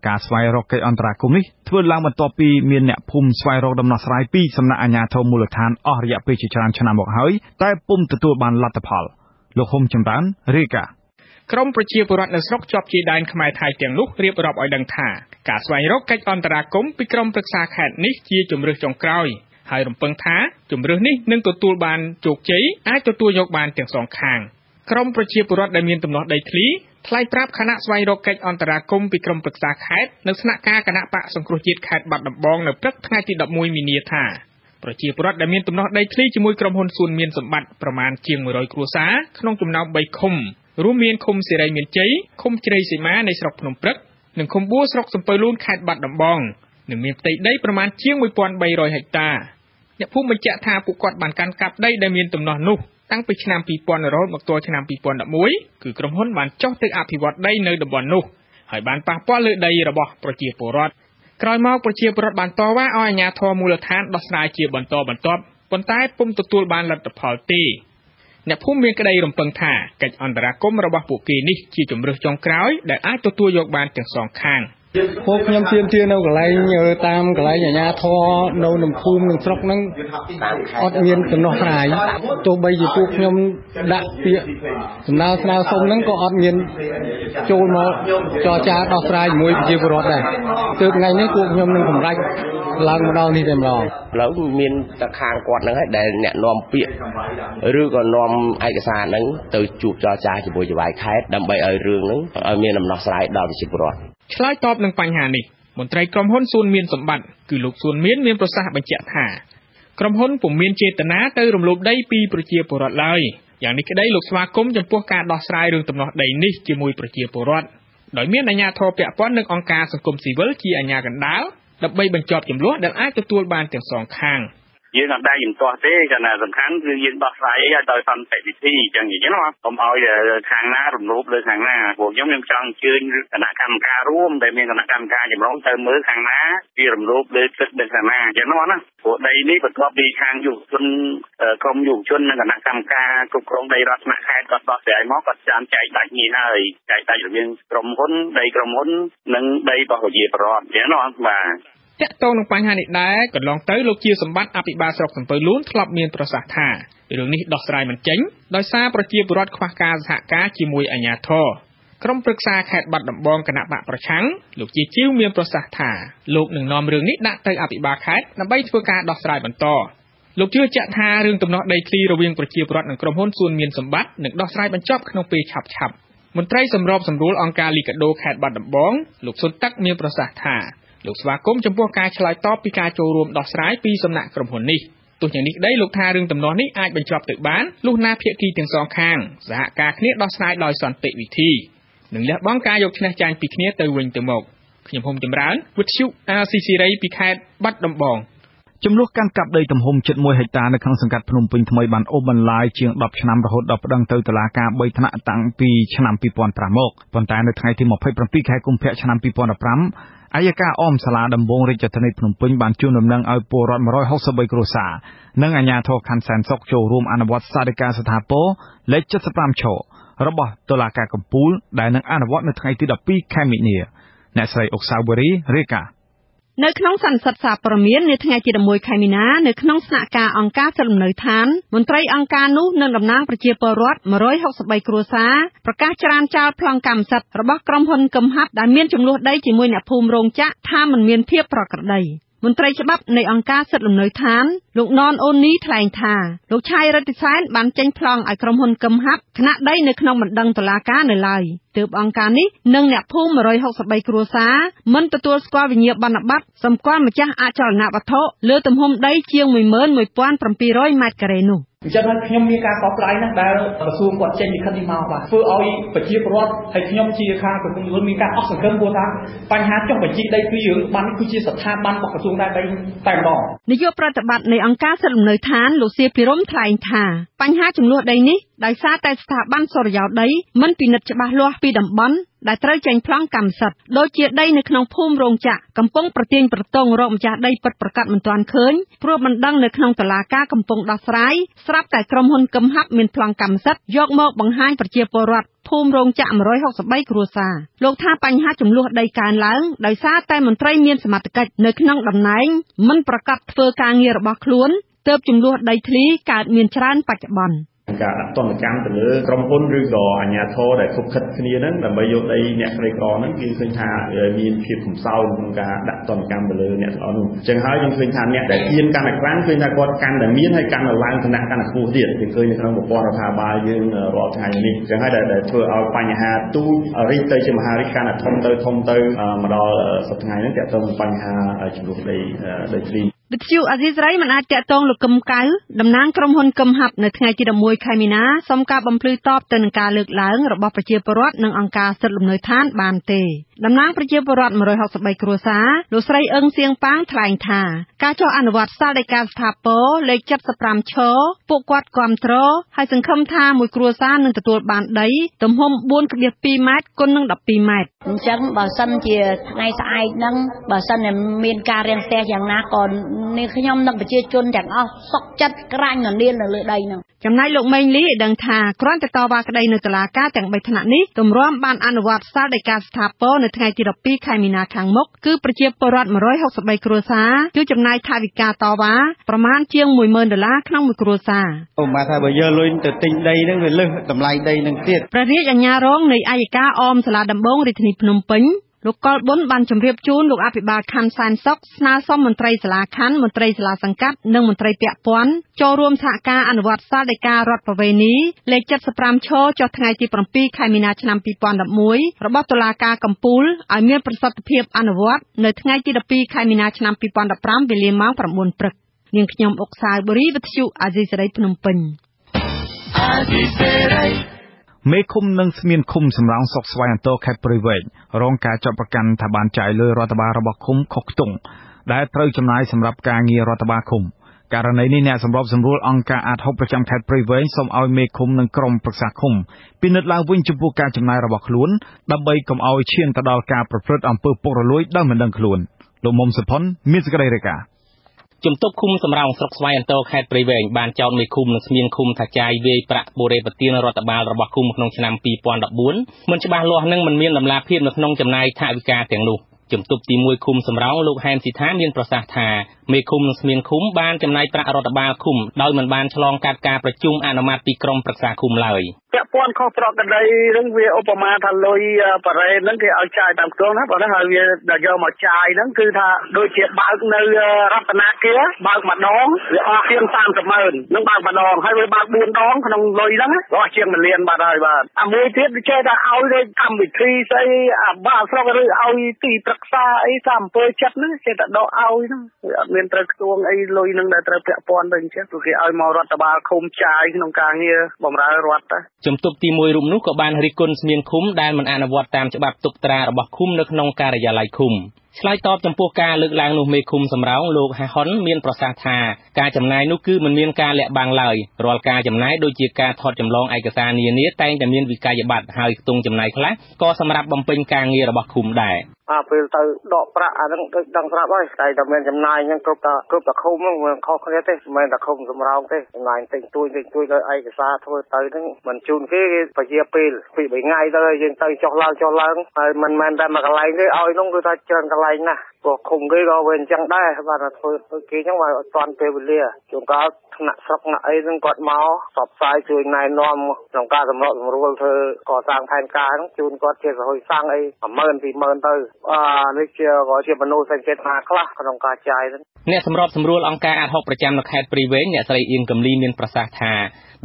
ការស្វែងរកកិច្ចអន្តរាគមន៍នេះធ្វើឡើងបន្ទាប់ពីមានអ្នកភូមិស្វែងរកដំណោះស្រាយពីសំណាក់អាជ្ញាធរមូលដ្ឋានអស់រយៈពេលជាច្រើនឆ្នាំមកហើយតែពុំទទួលបានលទ្ធផលលោកហ៊ុំចម្រើនរាយការណ៍ក្រមប្រជាពលរដ្ឋនៅស្រុកជាប់ជាដែនខ្មែរថៃទាំងនោះរៀបរាប់ឲ្យដឹងថាការស្វែងរកកិច្ចអន្តរាគមន៍ពីក្រុមប្រឹក្សាខេត្តនេះជាជំរើសចុងក្រោយហើយរំពឹងថាជំរើសនេះនឹងទទួលបានជោគជ័យអាចទទួលយកបានទាំងសងខាងក្រមប្រជាពលរដ្ឋដែលមានដំណោះដីធ្លីថ្លែងប្រាប់គណៈស្វែងរកកិច្ចអន្តរាគមន៍ពីក្រុមប្រឹក្សាខេត្តនៅស្នាក់ការគណៈបក្សសង្គ្រោះជាតិខេត្តបាត់ដំបងនៅព្រឹកថ្ងៃទី11មីនាថាប្រជាពលរដ្ឋដែលមានដំណោះដីធ្លីជាមួយក្រុមហ៊ុនសួនមានសម្បត្តិប្រមាណជាង100គ្រួសារក្នុងចំណោម3ឃុំរួមមានឃុំសេរីមានជ័យឃុំជ្រៃសីមានៃស្រុកភ្នំព្រឹកនិងឃុំបួរស្រុកសំពៅលូនខេត្តបាត់ដំបងនិងមានផ្ទៃដីប្រមាណជាង1300ហិកតាអ្នកភូមិបញ្ជាក់ថាពួកគាត់បានកាន់កាប់ដីដែលមានដំណោះនោះតាំងពីឆ្នាំ2000រហូតមកទល់ឆ្នាំ2011គឺក្រុមហ៊ុនបានចុះទៅអភិវឌ្ឍដីនៅតំបន់នោះហើយបានប៉ះពាល់លើដីរបស់ប្រជាពលរដ្ឋក្រោយមកប្រជាពលរដ្ឋបានតវ៉ាឲ្យអាជ្ញាធរមូលដ្ឋានដោះស្រាយជាបន្តបន្ទាប់ប៉ុន្តែពុំទទួលបានលទ្ធផលទេអ្នកភូមិមានក្តីរំពឹងថាកិច្ចអន្តរាគមន៍របស់ពួកគេនេះជាជំរើសចុងក្រោយដែលអាចទទួលយកបានទាំងសងខាងពួកខ្ញុំទាមទារនៅកន្លែងតាមកន្លែងអាជ្ញាធរនៅក្នុងភូមិនិងស្រុកហ្នឹងអត់មានដំណោះស្រាយទោះបីជាពួកខ្ញុំដាក់ពាក្យដំណើរស្នើសុំហ្នឹងក៏អត់មានចូលមកចរចាដោះស្រាយជាមួយប្រជាពលរដ្ឋដែរទើបថ្ងៃនេះពួកខ្ញុំនឹងសម្រេចឡើងម្ដងនេះតែម្ដងឥឡូវមានតែខាងគាត់ហ្នឹងហើយដែលអ្នកនាំពាក្យឬក៏នាំឯកសារហ្នឹងទៅជួបចរចាជាមួយចៅហ្វាយខេត្តដើម្បីឲ្យរឿងហ្នឹងឲ្យមានដំណោះស្រាយដល់ប្រជាពលរដ្ឋឆ្លើយតបនឹងបញ្ហានេះមន្ត្រីក្រុមហ៊ុនសួនមានសម្បត្តិគឺលោកសួនមានប្រសាសន៍បញ្ជាក់ថាក្រុមហ៊ុនពុំមានចេតនាទៅរំលោភដីពីប្រជាពលរដ្ឋឡើយយ៉ាងនេះក្តីលោកស្វាគមន៍ចំពោះការដោះស្រាយរឿងដំណោះដីនេះជាមួយប្រជាពលរដ្ឋដោយមានអាជ្ញាធរពាក់ព័ន្ធនិងអង្គការសង្គមស៊ីវិលជាអាជ្ញាកណ្ដាលដើម្បីបញ្ចប់ជម្លោះដែលអាចទទួលបានទាំងសងខាង យើងអត់ដែរជំទាស់ទេគណៈសំខាន់គឺយើងដោះស្រាយឲ្យដោយសន្តិវិធីចឹងនិយាយណាកុំឲ្យខាងណារំលោភលើខាងណាពួកខ្ញុំចង់អញ្ជើញគណៈកម្មការរួមដែលមានគណៈកម្មការចម្រុងទៅមើលខាងណាវារំលោភលើសិទ្ធិខាងណាចឹងណាព្រោះដីនេះបន្ទាប់ពីខាងយុវជនក្រមយុវជននិងគណៈកម្មការគ្រប់គ្រងដីរដ្ឋថ្នាក់ខេត្តគាត់ដោះស្រាយមកគាត់ចាំចែកដាច់នេះហើយចែកដាច់រវាងក្រុមហ៊ុនដីក្រុមហ៊ុននិងដីរបស់ប្រជាពលរដ្ឋចឹងណាបាទតាក់ទងនឹងបញ្ហានេះដែរកន្លងទៅលោកជាសម្បត្តិអភិបាលស្រុកសំពៅលួនធ្លាប់មានប្រសាសន៍ថារឿងនេះដោះស្រាយមិនចេញដោយសារប្រជាពលរដ្ឋខ្វះការសហការជាមួយអាជ្ញាធរក្រុមប្រឹក្សាខេត្តបាត់ដំបងគណៈបកប្រឆាំងលោកជាជីវមានប្រសាសន៍ថាលោកនឹងនាំរឿងនេះដាក់ទៅអភិបាលខេត្តដើម្បីធ្វើការដោះស្រាយបន្តលោកជឿជាក់ថារឿងទំនាស់ដីធ្លីរវាងប្រជាពលរដ្ឋនិងក្រុមហ៊ុនសួនមានសម្បត្តិនឹងដោះស្រាយបញ្ចប់ក្នុងពេលឆាប់ៗមន្ត្រីសម្របសម្រួលអង្គការលីកាដូខេត្តបាត់ដំបងលោកសុនទឹកមានប្រសាសន៍ថាលោកស្វាគមន៍ចំពោះការឆ្លើយតបពីការចូលរួមដោះស្រាយពីសំណាក់ក្រុមហ៊ុននេះទោះយ៉ាងនេះក្តីលោកថារឿងទំនាស់នេះអាចបញ្ចប់ទៅបានលុះណាភាគីទាំងសងខាងសហការគ្នាដោះស្រាយដោយសន្តិវិធីនិងលះបង់ការយកឈ្នះចាញ់ពីគ្នាទៅវិញទៅមកខ្ញុំហុំចម្រើនវិទ្យុ RCC ពីខេត្តបាត់ដំបងចំនួនកាន់កាប់ដីទំហំជិត1ហិកតានៅក្នុងសង្កាត់ភ្នំពេញថ្មីបានអូសបន្លាយជាង10ឆ្នាំរហូតដល់ប្តឹងទៅតុលាការ3ថ្នាក់តាំងពីឆ្នាំ2005មកប៉ុន្តែនៅថ្ងៃទី27ខែកុម្ភៈឆ្នាំ2015អัยការអមសាលាដំបងរាជធានីភ្នំពេញបានជូនដំណឹងឲ្យពលរដ្ឋ163គ្រួសារនិងអាជ្ញាធរខណ្ឌសែនសុខចូលរួមអនុវត្តសាធិការស្ថាពរលេខ75 ឆរបស់តុលាការកំពូលដែលនឹងអនុវត្តនៅថ្ងៃទី12ខែមិនិនាអ្នកស្រីអុកសាវរីរាយការណ៍នៅក្នុងសន្និសីទសារព័ត៌មាននៅថ្ងៃទី11ខែមីនានៅក្នុងស្នាក់ការអង្គការសិទ្ធិលំនៅឋានមន្ត្រីអង្គការនោះនិងតំណាងប្រជាពលរដ្ឋ163គ្រួសារប្រកាសច្រានចោលប្លង់កម្មសិទ្ធិរបស់ក្រុមហ៊ុនកឹមហាប់ដែលមានចំនួនដីជាមួយអ្នកភូមិរោងចក្រថាមិនមានភាពប្រក្រតីមន្ត្រីច្បាប់នៃអង្គការសិទ្ធិលំនៅឋានលោកណនអូននីថ្លែងថាលោកឆៃរិទ្ធិសែនបានចេញប្លង់ឲ្យក្រុមហ៊ុនកឹមហាប់គណៈដីនៅក្នុងបណ្ដឹងតុលាការនៅឡើយទើបអង្គការនេះនិងអ្នកភូមិ163គ្រួសារមិនទទួលស្គាល់វិញ្ញាបនបត្រសម្គាល់ម្ចាស់អចលនវត្ថុលើទំហំដីជាង 11700 ម៉ែត្រការ៉េនោះអញ្ចឹងហើយខ្ញុំមានការកោតក្រែងណាស់ដែលក្រសួងគាត់ចេញលិខិតនេះមកបាទធ្វើឲ្យប្រជាពលរដ្ឋហើយខ្ញុំជាខាងក្រសួងយុវជនមានការអស់សង្ឃឹមព្រោះថាបញ្ហាចុះបញ្ជីដីពីរឿងបានគឺជាស្ថាប័នរបស់ក្រសួងដែនដីតែម្ដងនាយកប្រតិបត្តិនៃអង្គការសិទ្ធិលំនៅឋានលោកសៀភិរមថ្លែងថាបញ្ហាចំនួនដីនេះដោយសារតែស្ថាប័នសុរិយោដីមិនពិនិត្យច្បាស់លាស់ពីតំបន់ដែលត្រូវចេញប្លង់កម្មសិទ្ធិដូចជាដីនៅក្នុងភូមិរោងចក្រកំពុងប្រទាញប្រទងរកម្ចាស់ដីពិតប្រាកដមិនទាន់ឃើញព្រោះបណ្ដឹងនៅក្នុងតុលាការកំពុងដោះស្រាយស្រាប់តែក្រុមហ៊ុនកឹមហាប់មានប្លង់កម្មសិទ្ធិយកមកបង្ហាញប្រជាពលរដ្ឋភូមិរោងចក្រ163គ្រួសារលោកថាបញ្ហាចំនួនដីកើនឡើងដោយសារតែមន្ត្រីមានសមត្ថកិច្ចនៅក្នុងតំណែងមិនប្រកាសធ្វើការងាររបស់ខ្លួនទើបចំនួនដីធ្លីកើតមានច្រើនបច្ចុប្បន្នការដាក់ទណ្ឌកម្មទៅលើក្រុមហ៊ុនឬក៏អាជ្ញាធរដែលខុបខិតគ្នាហ្នឹងដើម្បីយកដីអ្នកក្រីក្រហ្នឹងគឺឃើញថាមានភាពសំសោរក្នុងការដាក់ទណ្ឌកម្មទៅលើអ្នកទាំងអស់នោះអញ្ចឹងហើយយើងឃើញថាអ្នកដែលហ៊ានកាន់តែខ្លាំងឃើញថាគាត់កាន់តែមានហើយកាន់តែឡើងឋានៈកាន់តែខ្ពស់ទៀតយើងឃើញនៅក្នុងប្រព័ន្ធរដ្ឋាភិបាលយើងរាល់ថ្ងៃនេះអញ្ចឹងហើយដែលធ្វើឲ្យបញ្ហាទូចរីកទៅជាមហារីកកាន់តែធំទៅមកដល់សប្តាហ៍ថ្ងៃនេះតើតើបញ្ហាចំនួនដីធ្លីវិទ្យុអាស៊ីសេរីមិនអាចតាក់ទងលោកកឹមកៅតំណាងក្រុមហ៊ុនកឹមហាប់នៅថ្ងៃទី11ខែមីនាសូមការបំភ្លឺតបទៅនឹងការលើកឡើងរបស់ប្រជាពលរដ្ឋនិងអង្គការសិទ្ធិលំនៅឋានបានទេតំណាងប្រជាពលរដ្ឋ163គ្រួសារលោកស្រីអឹងសៀងប៉ាងថ្លែងថាការចុះអនុវត្តសាលដីកាស្ថាពរលេខ75 ឆពួកគាត់គាំទ្រហើយសង្ឃឹមថាមួយគ្រួសារនឹងទទួលបានដីទំហំ 4.2 ម៉ែត្រគុណនឹង12ម៉ែត្រអញ្ចឹងបើសិនជាថ្ងៃស្អែកហ្នឹងបើសិនតែមានការរាំងស្ទះយ៉ាងណាក៏នេះខ្ញុំនិងប្រជាជនទាំងអស់សុខចិត្តក្រាញ់ននាលនៅលើដីហ្នឹងចំណែកលោកមេងលីឲ្យដឹងថាគ្រាន់តែតវ៉ាក្តីនៅតុលាការទាំង3ថ្នាក់នេះទម្រាំបានអនុវត្តសាលដីកាស្ថាពរនៅថ្ងៃទី12ខែមីនាខាងមុខគឺប្រជាពលរដ្ឋ163គ្រួសារជួយចំណាយថវិកាតវ៉ាប្រមាណជាង$10,000ក្នុងមួយគ្រួសារអូមកថាបើយកលុយទៅទិញដីហ្នឹងវាលើសតម្លៃដីហ្នឹងទៀតព្រះរាជអាជ្ញារងនៃអัยការអមសាលាដំបងរាជធានីភ្នំពេញលោកកុលប៊ុនបានជម្រាបជូនលោកអភិបាលខណ្ឌសែនសុខស្នើសុំមន្ត្រីសាលាខណ្ឌមន្ត្រីសាលាសង្កាត់និងមន្ត្រីពាក់ព័ន្ធចូលរួមសហការអនុវត្តសាលដីការដ្ឋប្រវេណីលេខ75 ឆចុះថ្ងៃទី7ខែមីនាឆ្នាំ2011របស់តុលាការកំពូលឲ្យមានប្រសិទ្ធភាពអនុវត្តនៅថ្ងៃទី12ខែមីនាឆ្នាំ2015វេលាម៉ោង 9 ព្រឹកនាងខ្ញុំអុកសាវបូរីវិទ្យុអាស៊ីសេរីភ្នំពេញអាស៊ីសេរីមេឃុំនិងស្មានឃុំសម្រោងសុកស្វ័យអន្តរខេត្តព្រៃវែងរងការចាប់ប្រកាន់ថាបានចាយលុយរដ្ឋបាលរបស់ឃុំខុសខ្ទង់ដែលត្រូវចំណាយសម្រាប់ការងាររដ្ឋបាលឃុំ ករណីនេះអ្នកសម្របសម្រួលអង្គការអាត6ប្រចាំខេត្តព្រៃវែងសូមឲ្យមេឃុំនិងក្រុមប្រឹក្សាឃុំពិនិត្យឡើងវិញចំពោះការចំណាយរបស់ខ្លួនដើម្បីកុំឲ្យឈានទៅដល់ការប្រព្រឹត្តអំពើពុករលួយដោយមិនដឹងខ្លួនលោកមុំសុផុនមានសេចក្តីរាយការណ៍ជំទប់ឃុំសម្រោងស្រុកស្វាយអន្តរខេត្តព្រៃវែងបានចោទមេឃុំនិងស្មៀនឃុំថាចាយវាយប្រាក់បូរេប្រទានរដ្ឋបាលរបស់ឃុំក្នុងឆ្នាំ2014មិនច្បាស់លាស់និងមិនមានដំណាភាពនៅក្នុងចំណាយថវិកាទាំងនោះជំទប់ទី1ឃុំសម្រោងលោកហែមស៊ីថាមានប្រសាសន៍ថាមេឃុំនិងស្មៀនឃុំបានចំណាយប្រាក់រដ្ឋបាលឃុំដោយមិនបានឆ្លងកាត់ការប្រជុំអនុម័តពីក្រុមប្រឹក្សាឃុំឡើយពាក់ព័ន្ធខុសប្រក្រតីនឹងវាឧបមាថាលុយបរេហ្នឹងគេឲ្យចាយតាមក្រុងណាបើហ្នឹងហើយវាដល់យកមកចាយហ្នឹងគឺថាដូចជាបើកនៅរតនាគារបើកម្ដងវាអស់ជាង 30,000 នឹងបើកម្ដងហើយវាបើក4ដងក្នុងលុយហ្នឹងអស់ជាង 1 លានបាត់ហើយបាទអាមួយទៀតវាចេះថាឲ្យដូចកម្មវិធីស្អីអាបាស្រុកឬឲ្យទីប្រឹក្សាអីតាមអំពើចិត្តហ្នឹងចេះតែដកឲ្យហ្នឹងវាអត់មានត្រូវខ្ទួងអីលុយហ្នឹងដែលត្រូវពាក់ព័ន្ធទៅអញ្ចឹងព្រោះគេឲ្យមករដ្ឋបាលឃុំចាយក្នុងការងារបម្រើរដ្ឋតែជំទប់ទី1រូបនោះក៏បានរិះគន់ស្មៀនឃុំដែលមិនអនុវត្តតាមច្បាប់ទុកត្រារបស់ឃុំនៅក្នុងការិយាល័យឃុំឆ្លើយតបចំពោះការលើកឡើងនោះមេឃុំសម្រោងលោកហាហុនមានប្រសាសន៍ថាការចំណាយនោះគឺមិនមានការលាក់បាំងឡើយរាល់ការចំណាយដូចជាការថតចម្លងឯកសារនានាតែងតែមានវិក័យប័ត្រហើយខ្ទង់ចំណាយខ្លះក៏សម្រាប់បំពេញការងាររបស់ឃុំដែរពេលទៅដកប្រាក់អាហ្នឹងដូចដឹងស្រាប់ហើយតែតែមានចំណាយហ្នឹងគ្រប់តែឃុំហ្នឹងមិនខុសគ្នាទេមិនមែនតែឃុំសម្រោងទេចំណាយតិចតួចដោយឯកសារធ្វើទៅហ្នឹងមិនជូនគេពជាពេលពី3ថ្ងៃទៅយើងទៅចុះឡើងហើយមិនមែនតែមួយកន្លែងទេឲ្យនោះគឺថាច្រើនកន្លែងណាស់ព្រោះឃុំគេក៏វាអញ្ចឹងដែរបាទធ្វើគេអញ្ចឹងមកអត់ទាន់ពេលវេលាជួនកាលថ្នាក់ស្រុកណាអីហ្នឹងគាត់មកសបផ្សាយជួយណែនាំក្នុងការសម្របសម្រួលធ្វើកសាងផែនការហ្នឹងជូនគាត់ជាសហុយសាំងអី 10000 20000 ទៅនេះជាមនុស្សសង្កេតថាខ្លះក្នុងការចាយហ្នឹងអ្នកសម្របសម្រួលអង្គការអាត6ប្រចាំនៅខេត្តព្រៃវែងអ្នកស្រីអៀងកំលីមានប្រសាសន៍ថា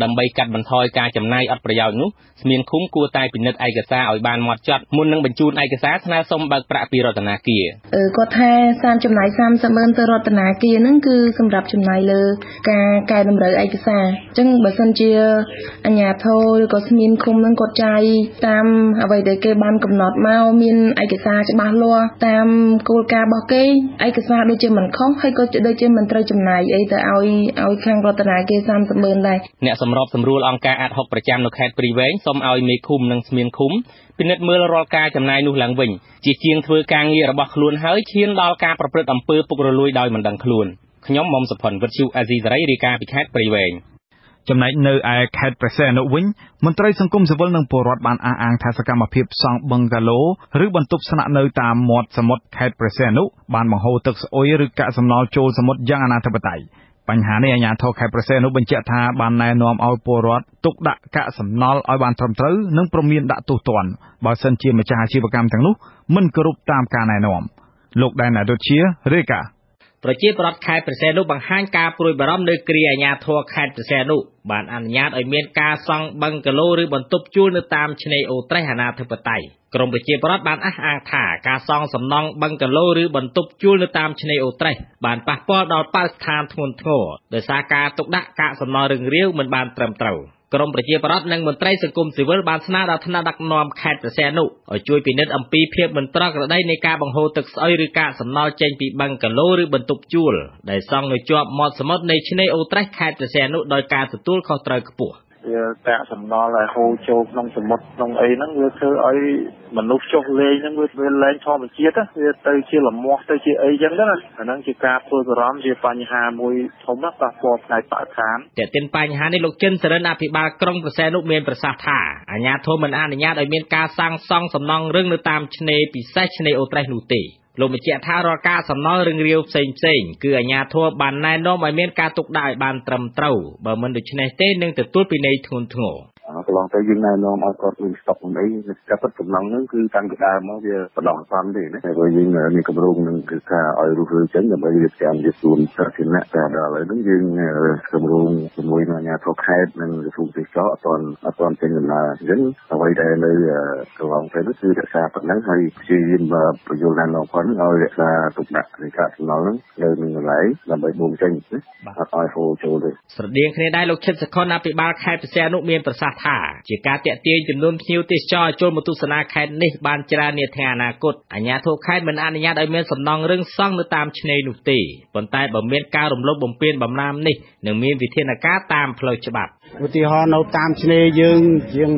ដើម្បីកាត់បន្ថយការចំណាយអត់ប្រយោជន៍នោះស្មៀនឃុំគួរតែពិនិត្យឯកសារឲ្យបានហ្មត់ចត់មុននឹងបញ្ជូនឯកសារស្នើសុំបើកប្រាក់ពីរដ្ឋាភិបាលគាត់ថាចំណាយ 30,000 ទៅរដ្ឋាភិបាលហ្នឹងគឺសម្រាប់ចំណាយលើការកែតម្រូវឯកសារអញ្ចឹងបើសិនជាអាជ្ញាធរឬក៏ស្មៀនឃុំហ្នឹងគាត់ចាយតាមអ្វីដែលគេបានកំណត់មកមានឯកសារច្បាស់លាស់តាមគោលការណ៍របស់គេឯកសារដូចជាមិនខុសហើយក៏ដូចជាមិនត្រូវចំណាយអីទៅឲ្យខាងរដ្ឋាភិបាលគេ 30,000 ដែរអ្នកសម្របសម្រួលអង្គការអាត6ប្រចាំនៅខេត្តព្រៃវែងសូមឲ្យមេឃុំនិងស្មៀនឃុំពិនិត្យមើលរាល់ការចំណាយនោះឡើងវិញជាជាងធ្វើការងាររបស់ខ្លួនហើយឈានដល់ការប្រព្រឹត្តអំពើពុករលួយដោយមិនដឹងខ្លួនខ្ញុំមុំសុផុនវិទ្យុអាស៊ីសេរីរាយការណ៍ពីខេត្តព្រៃវែងចំណែកនៅឯខេត្តព្រះសីហនុវិញមន្ត្រីសង្គមស៊ីវិលនិងពលរដ្ឋបានអះអាងថាសកម្មភាពសង់បឹងហ្គាឡូឬបន្ទប់ស្នាក់នៅតាមមាត់សមុទ្រខេត្តព្រះសីហនុបានបង្ហូរទឹកស្អុយឬកាកសំណល់ចូលសមុទ្រយ៉ាងអនាធិបតេយ្យបញ្ហានេះអាជ្ញាធរខេត្តព្រះសីហនុបញ្ជាក់ថាបានណែនាំឲ្យពលរដ្ឋទុកដាក់កាកសំណល់ឲ្យបានត្រឹមត្រូវនិងព្រមមានដាក់ទោសទណ្ឌបើសិនជាម្ចាស់អាជីវកម្មទាំងនោះមិនគោរពតាមការណែនាំលោកដែនអនុជារាយការណ៍ប្រជាពលរដ្ឋខេត្តព្រះសីហនុបង្ហាញការព្រួយបារម្ភលើគ្រាអាជ្ញាធរខេត្តព្រះសីហនុបានអនុញ្ញាតឲ្យមានការសង់បឹងហ្គាឡូឬបន្ទប់ជួលនៅតាមឆ្នេរអូរត្រេះអាណាធិបតេយ្យក្រមប្រជាពលរដ្ឋបានអះអាងថាការសង់សំណង់បឹងហ្គាឡូឬបន្ទប់ជួលនៅតាមឆ្នេរអូរត្រេះបានប៉ះពាល់ដល់បរិស្ថានធ្ងន់ធ្ងរដោយសារការទុកដាក់កាកសំណល់រឹងរាវមិនបានត្រឹមត្រូវក្រមប្រជាពលរដ្ឋនិងមន្ត្រីសង្គមស៊ីវិលបានស្នើដល់ថ្នាក់ដឹកនាំខេត្តព្រះសីហនុឲ្យជួយពិនិត្យអំពីភាពមិនប្រក្រតីនៃការបង្ហូរទឹកស្អុយឬកាកសំណល់ចេញពីបឹងហ្គាឡូឬបន្ទប់ជួលដែលសង់នៅជាប់មាត់សមុទ្រនៃឆ្នេរអូរត្រេះខេត្តព្រះសីហនុដោយការទទួលខុសត្រូវខ្ពស់វាកាកសំណល់ដែលហូរចូលក្នុងសមុទ្រក្នុងអីហ្នឹងវាធ្វើឲ្យមនុស្សចុះលេងហ្នឹងវាលែងធម្មជាតិវាទៅជាលមាស់ទៅជាអីចឹងណាអាហ្នឹងជាការព្រួយបារម្ភជាបញ្ហាមួយធំណាស់ប៉ះពាល់ផ្នែកបរិស្ថានតែទានបញ្ហានេះលោកចិនសរិនអភិបាលក្រុងព្រះសីហនុមានប្រសាសន៍ថាអាជ្ញាធរមិនអនុញ្ញាតឲ្យមានការសាងសង់សំណង់រឹងនៅតាមឆ្នេរពិសេសឆ្នេរអូរត្រេះនោះទេលោកបញ្ជាក់ថារាល់ការសំណល់រឹងរាវផ្សេងគឺអាជ្ញាធរបានណែនាំឲ្យមានការទុកដាក់ឲ្យបានត្រឹមត្រូវបើមិនដូច្នេះទេនឹងទទួលពិន័យធ្ងន់ធ្ងរកន្លងទៅយើងណែនាំឲ្យគាត់មានស្តុកអីតែពិតសំណងហ្នឹងគឺតាំងពីដើមមកវាបដោះសំទេណាហើយយើងមានគម្រោងនឹងគឺការឲ្យរុះរើចេញដើម្បីរៀបចំជាសួនសាធារណៈតែដល់ឥឡូវហ្នឹងយើងគម្រោងជាមួយនឹងអាជ្ញាធរខេត្តនិងក្រសួងទេសចរអត់ទាន់ចេញដំណើរអញ្ចឹងអ្វីដែលនៅកន្លងទៅនោះគឺរក្សាប៉ុណ្ណឹងហើយព្យាយាមបញ្យល់ណែនាំគាត់ឲ្យរក្សាទុកដាក់នៃកាកសំណល់ហ្នឹងនៅនឹងកន្លែងដើម្បីបូមចេញអត់ឲ្យហូរចូលទេស្រដៀងគ្នាដែរលោកឈិតសខុនអភិបាលខេត្តព្រះសីហនុមានប្រសាសន៍ថា ជាការតាក់ទាញចំនួនភ្ញៀវទេសចរចូលមកទស្សនាខេត្តនេះបានច្រើននាថ្ងៃអនាគតអាជ្ញាធរខេត្តមិនអនុញ្ញាតឲ្យមានសំណង់រឹងសង់នៅតាមឆ្នេរនោះទេប៉ុន្តែបើមានការរំលោភបំពានបំរាមនេះនឹងមានវិធានការតាមផ្លូវច្បាប់ឧទាហរណ៍នៅតាមឆ្នេរយើងជាង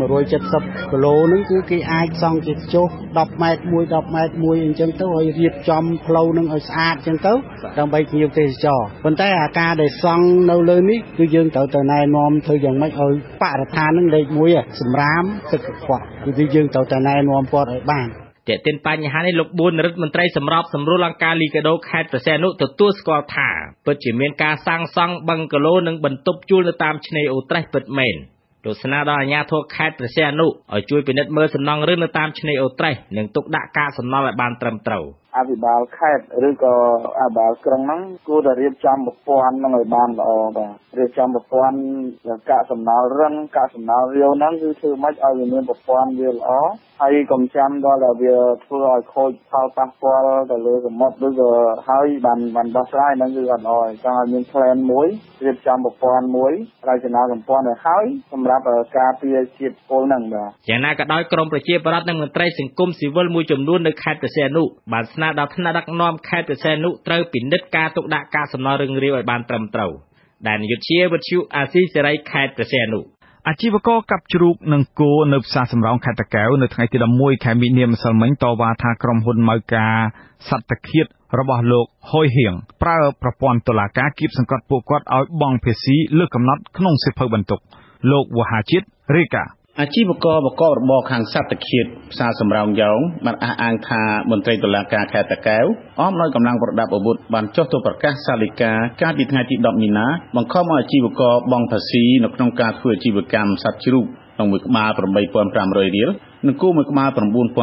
170គីឡូហ្នឹងគឺគេអាចសង់ជាចុះ10ម៉ែត្រ1អញ្ចឹងទៅឲ្យរៀបចំផ្លូវនឹងឲ្យស្អាតអញ្ចឹងទៅដើម្បីភ្ញៀវទេសចរប៉ុន្តែអាការដែលសង់នៅលើនេះគឺយើងត្រូវទៅណែនាំធ្វើយ៉ាងម៉េចឲ្យបរិស្ថាននឹងលេខ1សម្រាមទឹកកខ្វក់គឺយើងត្រូវទៅណែនាំគាត់ឲ្យបានតែទិនបញ្ហានេះលោកប៊ុនរដ្ឋមន្ត្រីសម្របសម្រួលអង្គការលីកាដូខេត្តព្រះសីហនុទទួលស្គាល់ថាពិតជាមានការសាងសង់បឹងកាឡូនិងបន្ទប់ជួលនៅតាមឆ្នេរអូត្រេសពិតមែនទស្សនាដល់អាជ្ញាធរខេត្តព្រះសីហនុឲ្យជួយពិនិត្យមើលសំណង់រឿងនៅតាមឆ្នេរអូត្រេសនិងទុកដាក់កាកសំណល់ឲ្យបានត្រឹមត្រូវអភិបាលខេត្តឬក៏អភិបាលក្រុងហ្នឹងគួរតែរៀបចំប្រព័ន្ធហ្នឹងឲ្យបានល្អបាទរៀបចំប្រព័ន្ធកាកសំណល់រឹងកាកសំណល់រាវហ្នឹងគឺធ្វើម៉េចឲ្យវាមានប្រព័ន្ធវាល្អហើយកុំចាំដល់តែវាធ្វើឲ្យខូចផលប៉ះពាល់ទៅលើសមុទ្រឬក៏ហើយបានដោះស្រាយហ្នឹងគឺអត់ល្អចង់ឲ្យមាន plan មួយរៀបចំប្រព័ន្ធមួយរចនាសម្ព័ន្ធឲ្យហើយសម្រាប់ការពារជាតិពុលហ្នឹងបាទយ៉ាងណាក៏ដោយក្រមប្រជាប្រដ្ឋនិងមន្ត្រីសង្គមស៊ីវិលមួយចំនួននៅខេត្តព្រះសីហនុបានស្នើដល់ថ្នាក់ដឹកនាំខេត្តព្រះសីហនុត្រូវពិនិត្យការទុកដាក់កាកសំណល់រឹងរាវឲ្យបានត្រឹមត្រូវដែលនាយកជាវិទ្យុអាស៊ីសេរីខេត្តព្រះសីហនុអាជីវករកាប់ជ្រូកនិងគោនៅផ្សារសំរោងខេត្តតាកែវនៅថ្ងៃទី11ខែមីនាម្សិលមិញតវ៉ាថាក្រុមហ៊ុនម៉ៅការសត្វតាឃាតរបស់លោកហុយហៀងប្រើប្រព័ន្ធតុលាការគៀបសង្កត់ពួកគាត់ឲ្យបង់ភាសីលើសកំណត់ក្នុងសិភៅបន្ទុកលោកវ៉ាហាជាតិរាយការណ៍អាជីវករបករបរខាងសត្វតាឃាតផ្សារសំរោងយ៉ងបានអះអាងថាមន្ត្រីតុលាការខេត្តតាកែវអមដោយកម្លាំងប្រដាប់អាវុធបានចុះទៅប្រកាសសាលិកាកាលពីថ្ងៃទី10មីនាបង្ខំឲ្យអាជីវករបង់ភាសីនៅក្នុងការធ្វើអាជីវកម្មសត្វជ្រូកក្នុងមួយក្បាល 8,500 រៀលនិងគោមួយក្បាល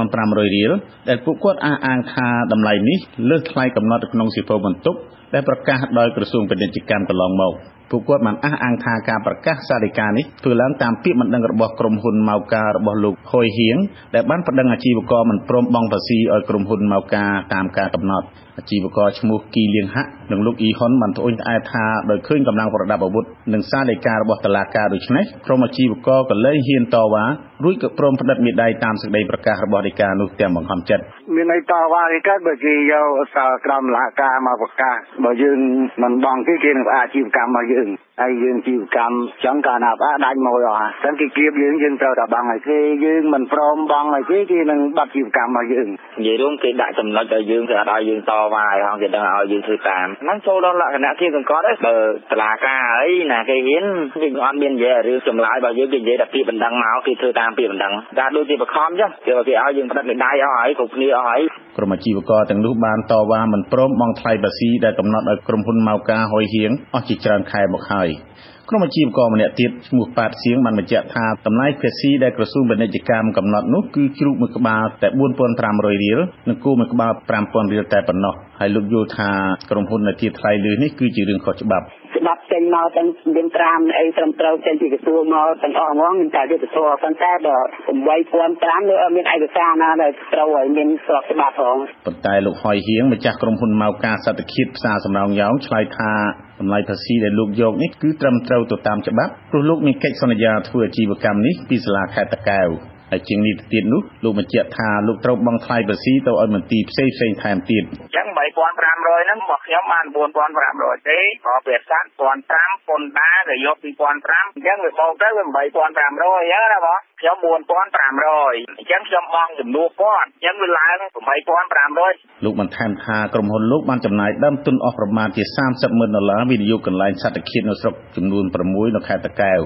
9,500 រៀលដែលពួកគាត់អះអាងថាតម្លៃនេះលើសថ្លៃកំណត់ក្នុងសិភៅបន្ទុកដែលប្រកាសដោយក្រសួងពាណិជ្ជកម្មកន្លងមកពួកគាត់បានអះអាងថាការប្រកាសសាលិកានេះធ្វើឡើងតាមពាក្យបណ្ដឹងរបស់ក្រុមហ៊ុនម៉ៅការរបស់លោកហុយហៀងដែលបានប្តឹងអាជីវករមិនព្រមបង់ភាសីឲ្យក្រុមហ៊ុនម៉ៅការតាមការកំណត់អាជីវករឈ្មោះគីលៀងហាក់និងលោកអ៊ីហ៊ុនបានត្អូញត្អែថាដោយឃើញកម្លាំងប្រដាប់អាវុធនិងសាលិការបស់តុលាការដូច្នេះក្រុមអាជីវករក៏លែងហ៊ានតវ៉ារួចក៏ព្រមផ្តិតមេដៃតាមសេចក្តីប្រកាសរបស់ฎីកានោះទាំងបង្ខំចិត្តមានន័យតវ៉ានេះកើតបើគេយកសាលក្រមតុលាការមកប្រកាសបើយើងមិនបង់គេនឹងអាជីវកម្មរបស់យើងហើយយើងជីវកម្មចង់កាលណាដាច់មកអស់តែគេគៀបយើងត្រូវតែបង់ឲ្យគេយើងមិនព្រមបង់ឲ្យគេនឹងបាត់ជីវកម្មរបស់យើងនិយាយរួមគេដាក់ចំណុចឲ្យយើងគឺអត់ឲ្យយើងតវ៉ាឲ្យហងគេដឹងឲ្យយើងធ្វើតាមហ្នឹងចូលដល់លក្ខណៈជាសង្កត់បើតុលាការអីណាគេហ៊ានគេអត់មាននិយាយរឿងចម្លើយរបស់យើងគេនិយាយតែពាក្យបណ្ដឹងមកគេធ្វើតាមពាក្យបណ្ដឹងតែដូចជាបខំចឹងគេឲ្យយើងផ្តិតមេដៃអស់ហើយគ្រប់គ្នាអស់ហើយក្រុមអាជីវករទាំងនោះបានតវ៉ាមិនព្រមបង់ថ្លៃភាសីដែលកំណត់ឲ្យក្រុមហ៊ុនម៉ៅការហុយហៀងអស់ជាច្រើនខែមកហើយក្រុមអាជីវករម្នាក់ទៀតឈ្មោះប៉ាតសៀងបានបញ្ជាក់ថាតម្លៃភាសីដែលក្រសួងពាណិជ្ជកម្មកំណត់នោះគឺជ្រូកមួយក្បាលតែ 4,500 រៀលនិងគោមួយក្បាល 5,000 រៀលតែប៉ុណ្ណោះហើយលោកយល់ថាក្រុមហ៊ុនដែលទារថ្លៃលើនេះគឺជារឿងខុសច្បាប់ចេញមកទាំងមានត្រាមអីត្រឹមត្រូវចេញពីក្រសួងមកទាំងអស់ហ្មងមានតែយុទ្ធសាស្ត្រប៉ុន្តែបើ 8,500 នៅមានឯកសារណាដែលត្រូវឲ្យមានស្របច្បាប់ផងប៉ុន្តែលោកហុយហៀងម្ចាស់ក្រុមហ៊ុនម៉ៅការសត្វតាឃាតផ្សារសំរោងយ៉ងឆ្លើយថាតម្លៃភាសីដែលលោកយកនេះគឺត្រឹមត្រូវទៅតាមច្បាប់ព្រោះលោកមានកិច្ចសន្យាធ្វើអាជីវកម្មនេះពីសាលាខេត្តតាកែវហើយជាងនេះទៀតនោះលោកបញ្ជាក់ថាលោកត្រូវបង់ថ្លៃភាសីទៅឲ្យមន្ទីរផ្សេងថែមទៀតអញ្ចឹង 8,500 ហ្នឹងមកខ្ញុំបាន 4,500 ទេក៏វាសាក់ 1,500 ពន្ធដារក៏យក 2,500 អញ្ចឹងវាបូកទៅវា 8,500 អញ្ចឹងណាបងខ្ញុំ 4,500 អញ្ចឹងខ្ញុំបង់ចំនួនគាត់អញ្ចឹងវាឡើង 8,500 លោកបន្ថែមថាក្រុមហ៊ុនលោកបានចំណាយដើមទុនអស់ប្រមាណជា $30,000 វិនិយោគកន្លែងសត្វតាឃាតនៅស្រុកចំនួន 6 នៅខេត្តតាកែវ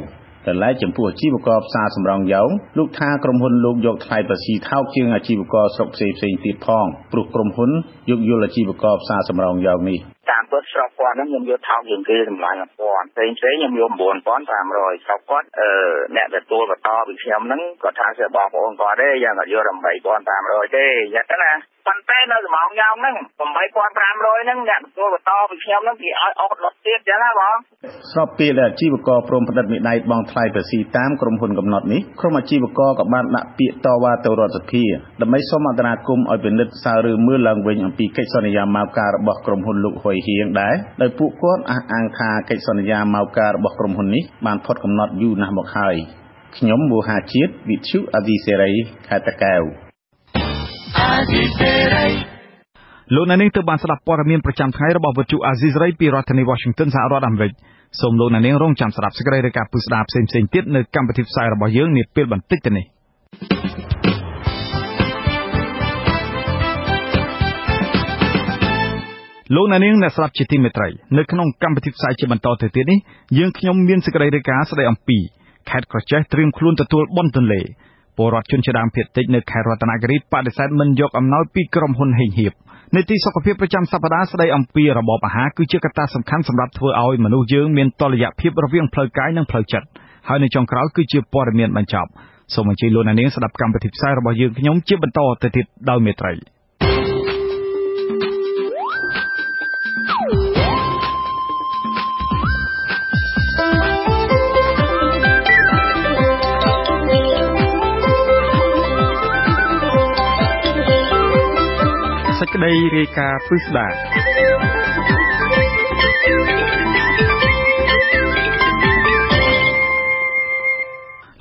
តែឡែកចំពោះអាជីវករផ្សារសំរោងយ៉ងលោកថាក្រុមហ៊ុនលោកយកថ្លៃភាសីថោកជាងអាជីវករស្រុកផ្សេងទៀតផងព្រោះក្រុមហ៊ុនយកយល់អាជីវករផ្សារសំរោងយ៉ងនេះតាមពិតស្រុកគាត់ហ្នឹងខ្ញុំយកថោកជាងគេតម្លៃ 1000 ផ្សេងខ្ញុំយក 9,500 ស្រុកគាត់អ្នកទទួលបន្តពីខ្ញុំហ្នឹងគាត់ថាជាបងប្អូនគាត់ទេយ៉ាងគាត់យក 8,500 ទេយ៉ាងណាប៉ុន្តែនៅសំរោងយ៉ងហ្នឹង 8,500 ហ្នឹងអ្នកទទួលបន្តពីខ្ញុំហ្នឹងគេឲ្យអស់ដុតទៀតចឹងណាបងស្របពេលដែលអាជីវករព្រមផ្តិតមេដៃបង់ថ្លៃភាសីតាមក្រុមហ៊ុនកំណត់នេះក្រុមអាជីវករក៏បានដាក់ពាក្យតវ៉ាទៅរដ្ឋសភាដើម្បីសុំអន្តរាគមន៍ឲ្យពិនិត្យសាររឿងមើលឡើងវិញអំពីកិច្ចសន្យាម៉ៅការរបស់ក្រុមហ៊ុនលោកហុយហៀងដែរដោយពួកគាត់អះអាងថាកិច្ចសន្យាម៉ៅការរបស់ក្រុមហ៊ុននេះបានផុតកំណត់យូរណាស់មកហើយ ខ្ញុំមូហាជាតិវិទ្យុអាស៊ីសេរីខេត្តតាកែវលោកអ្នកនាងទើបបានស្ដាប់ព័ត៌មានប្រចាំថ្ងៃរបស់វិទ្យុអាស៊ីសេរីពីរដ្ឋធានី Washington សហរដ្ឋអាមេរិកសូមលោកអ្នកនាងរងចាំស្ដាប់សេចក្តីរាយការណ៍ពិស្ដារផ្សេងៗទៀតនៅកម្មវិធីផ្សាយរបស់យើងនាពេលបន្តិចទៅនេះលោកអ្នកនាងអ្នកស្ដាប់ជាទីមេត្រីនៅក្នុងកម្មវិធីផ្សាយជាបន្តទៅទៀតនេះយើងខ្ញុំមានសេចក្តីរាយការណ៍ស្ដីអំពីខេត្តក្រចេះត្រៀមខ្លួនទទួលបនទន្លេពលរដ្ឋជនជាដើមភាគតិចនៅខេត្តរតនគិរីបដិសេធមិនយកអំណោយពីក្រុមហ៊ុនហេងហៀបនីតិសុខភាពប្រចាំសប្តាហ៍ស្ដីអំពីរបបអាហារគឺជាកត្តាសំខាន់សម្រាប់ធ្វើឲ្យមនុស្សយើងមានតុល្យភាពរវាងផ្លូវកាយនិងផ្លូវចិត្តហើយនៅចុងក្រោយគឺជាព័ត៌មានបញ្ចប់សូមអញ្ជើញលោកអ្នកនាងស្ដាប់កម្មវិធីផ្សាយរបស់យើងខ្ញុំជាបន្តទៅទៀតដោយមេត្រីសេចក្តីរាយការណ៍ពិស្ដារ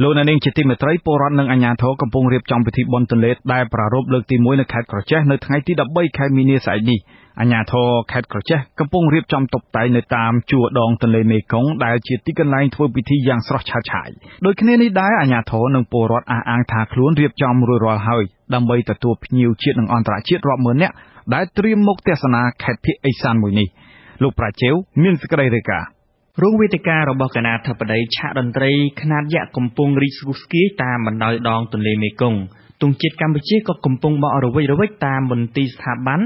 លោកអ្នកនាងជាទីមេត្រីពលរដ្ឋនិងអាជ្ញាធរកំពុងរៀបចំពិធីបុណ្យទន្លេដែលប្រារព្ធលើកទី1នៅខេត្តក្រចេះនៅថ្ងៃទី13ខែមីនាស្អែកនេះអាជ្ញាធរខេត្តក្រចេះកំពុងរៀបចំតុបតែងនៅតាមជួរដងទន្លេមេគង្គដែលជាទីកន្លែងធ្វើពិធីយ៉ាងស្រស់ឆើតឆាយដូចគ្នានេះដែរអាជ្ញាធរនិងពលរដ្ឋអះអាងថាខ្លួនរៀបចំរួចរាល់ហើយដើម្បីទទួលភ្ញៀវជាតិនិងអន្តរជាតិរាប់ម៉ឺននាក់ដែលត្រៀមមកទស្សនាខេត្តភាគឦសានមួយនេះលោកប្រាជេវមានសេចក្តីរាយការណ៍រោងវេទិការបស់គណៈធិបតីឆាកតន្ត្រីខ្នាតយក្សកំពុងរីកស្គុះស្គាយតាមបណ្ដោយដងទន្លេមេគង្គទង់ជាតិកម្ពុជាក៏កំពុងបក់រវិចរវិចតាមមន្ទីរស្ថាប័ន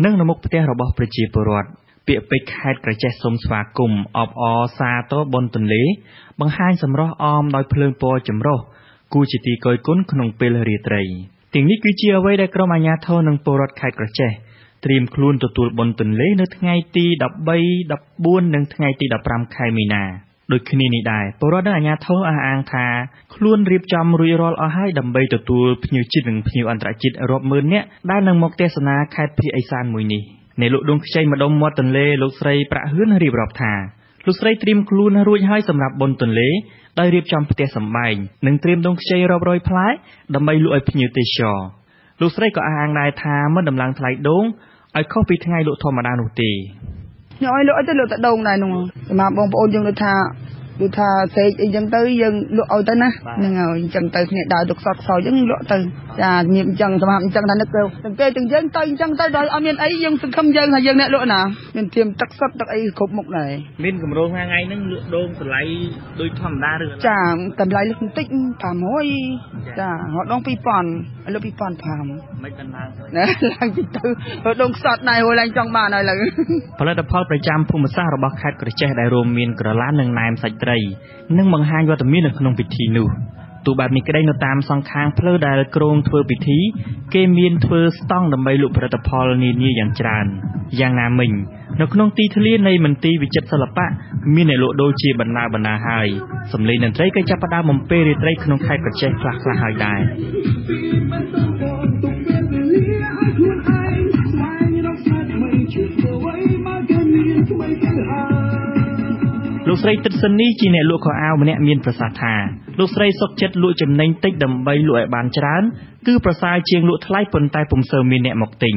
និងនៅមុខផ្ទះរបស់ប្រជាពលរដ្ឋពាក្យពេចន៍ខេត្តក្រចេះសូមស្វាគមន៍អបអរសាទរបុណ្យទន្លេបង្ហាញសម្រស់អមដោយភ្លើងពណ៌ចម្រុះគួរជាទីគយគន់ក្នុងពេលរាត្រីទាំងនេះគឺជាអ្វីដែលក្រុមអាជ្ញាធរនិងពលរដ្ឋខេត្តក្រចេះត្រៀមខ្លួនទទួលបុណ្យទន្លេនៅថ្ងៃទី13, 14និងថ្ងៃទី15ខែមីនាដូចគ្នានេះដែរពលរដ្ឋនិងអាជ្ញាធរអះអាងថាខ្លួនរៀបចំរួចរាល់អស់ហើយដើម្បីទទួលភ្ញៀវជាតិនិងភ្ញៀវអន្តរជាតិរាប់ម៉ឺននាក់ដែលនឹងមកទស្សនាខេត្តភាគឦសានមួយនេះអ្នកលក់ដូងខ្ចីម្ដុំមាត់ទន្លេលោកស្រីប្រាក់ហឿនរៀបរាប់ថាលោកស្រីត្រៀមខ្លួនរួចហើយសម្រាប់បុណ្យទន្លេដោយរៀបចំផ្ទះសម្បែងនិងត្រៀមដូងខ្ចីរាប់រយផ្លែដើម្បីលក់ឲ្យភ្ញៀវទេសចរលោកស្រីក៏អះអាងដែរថាមិនដំឡើងថ្លៃដូងឲ្យខុសពីថ្ងៃលក់ធម្មតានោះទេខ្ញុំឲ្យលក់ទៅលក់តែដូងដែរនោះសម្រាប់បងប្អូនយើងដូចថាសេកអីចឹងទៅយើងលក់ឲ្យទៅណាហ្នឹងហើយអញ្ចឹងទៅគ្នាដើរទៅខ្សត់ខ្សោយចឹងលក់ទៅចាញៀមអញ្ចឹងសម្រាប់អញ្ចឹងថានឹកទៅទាំងគេទាំងយើងទៅអញ្ចឹងទៅដោយអត់មានអីយើងសង្ឃឹមយើងថាយើងអ្នកលក់ណាមានធៀមទឹកសុទ្ធទឹកអីគ្រប់មុខដែរមានកម្រងថ្ងៃហ្នឹងលក់ដូងតម្លៃដូចធម្មតាឬចាតម្លៃលឹកបន្តិច500ចារត់ដង2000ឲ្យលក់2500មិនដល់ឡើងឡើងទៅដូងខ្សត់ដែរហួរឡើងចង់បានហើយឡើងផលិតផលប្រចាំភូមិសាស្ត្ររបស់ខេត្តក្រចេះដែលរួមមានក្រឡាននិងណែមសាច់ត្រីនិងបង្ហាញវត្តមាននៅក្នុងពិធីនោះទោះបែបនេះក្តីនៅតាមសងខាងផ្លូវដែលក្រុងធ្វើពិធីគេមានធ្វើស្តង់ដើម្បីលក់ផលិតផលនានាយ៉ាងច្រើនយ៉ាងណាមិញនៅក្នុងទីធ្លានៃមន្ទីរវិចិត្រសិល្បៈមានអ្នកលក់ដូរជាបណ្ដាហើយសំឡេងតន្ត្រីក៏ចាប់ផ្ដើមបំពេរាត្រីក្នុងខេត្តក្រចេះខ្លះៗហើយដែរលោកស្រីទិតសិននេះជាអ្នកលក់ខោអាវម្នាក់មានប្រសាសន៍ថាលោកស្រីសុខចិត្តលក់ចំណេញតិចដើម្បីលក់ឲ្យបានច្រើនគឺប្រសើរជាងលក់ថ្លៃប៉ុន្តែពុំសូវមានអ្នកមកទិញ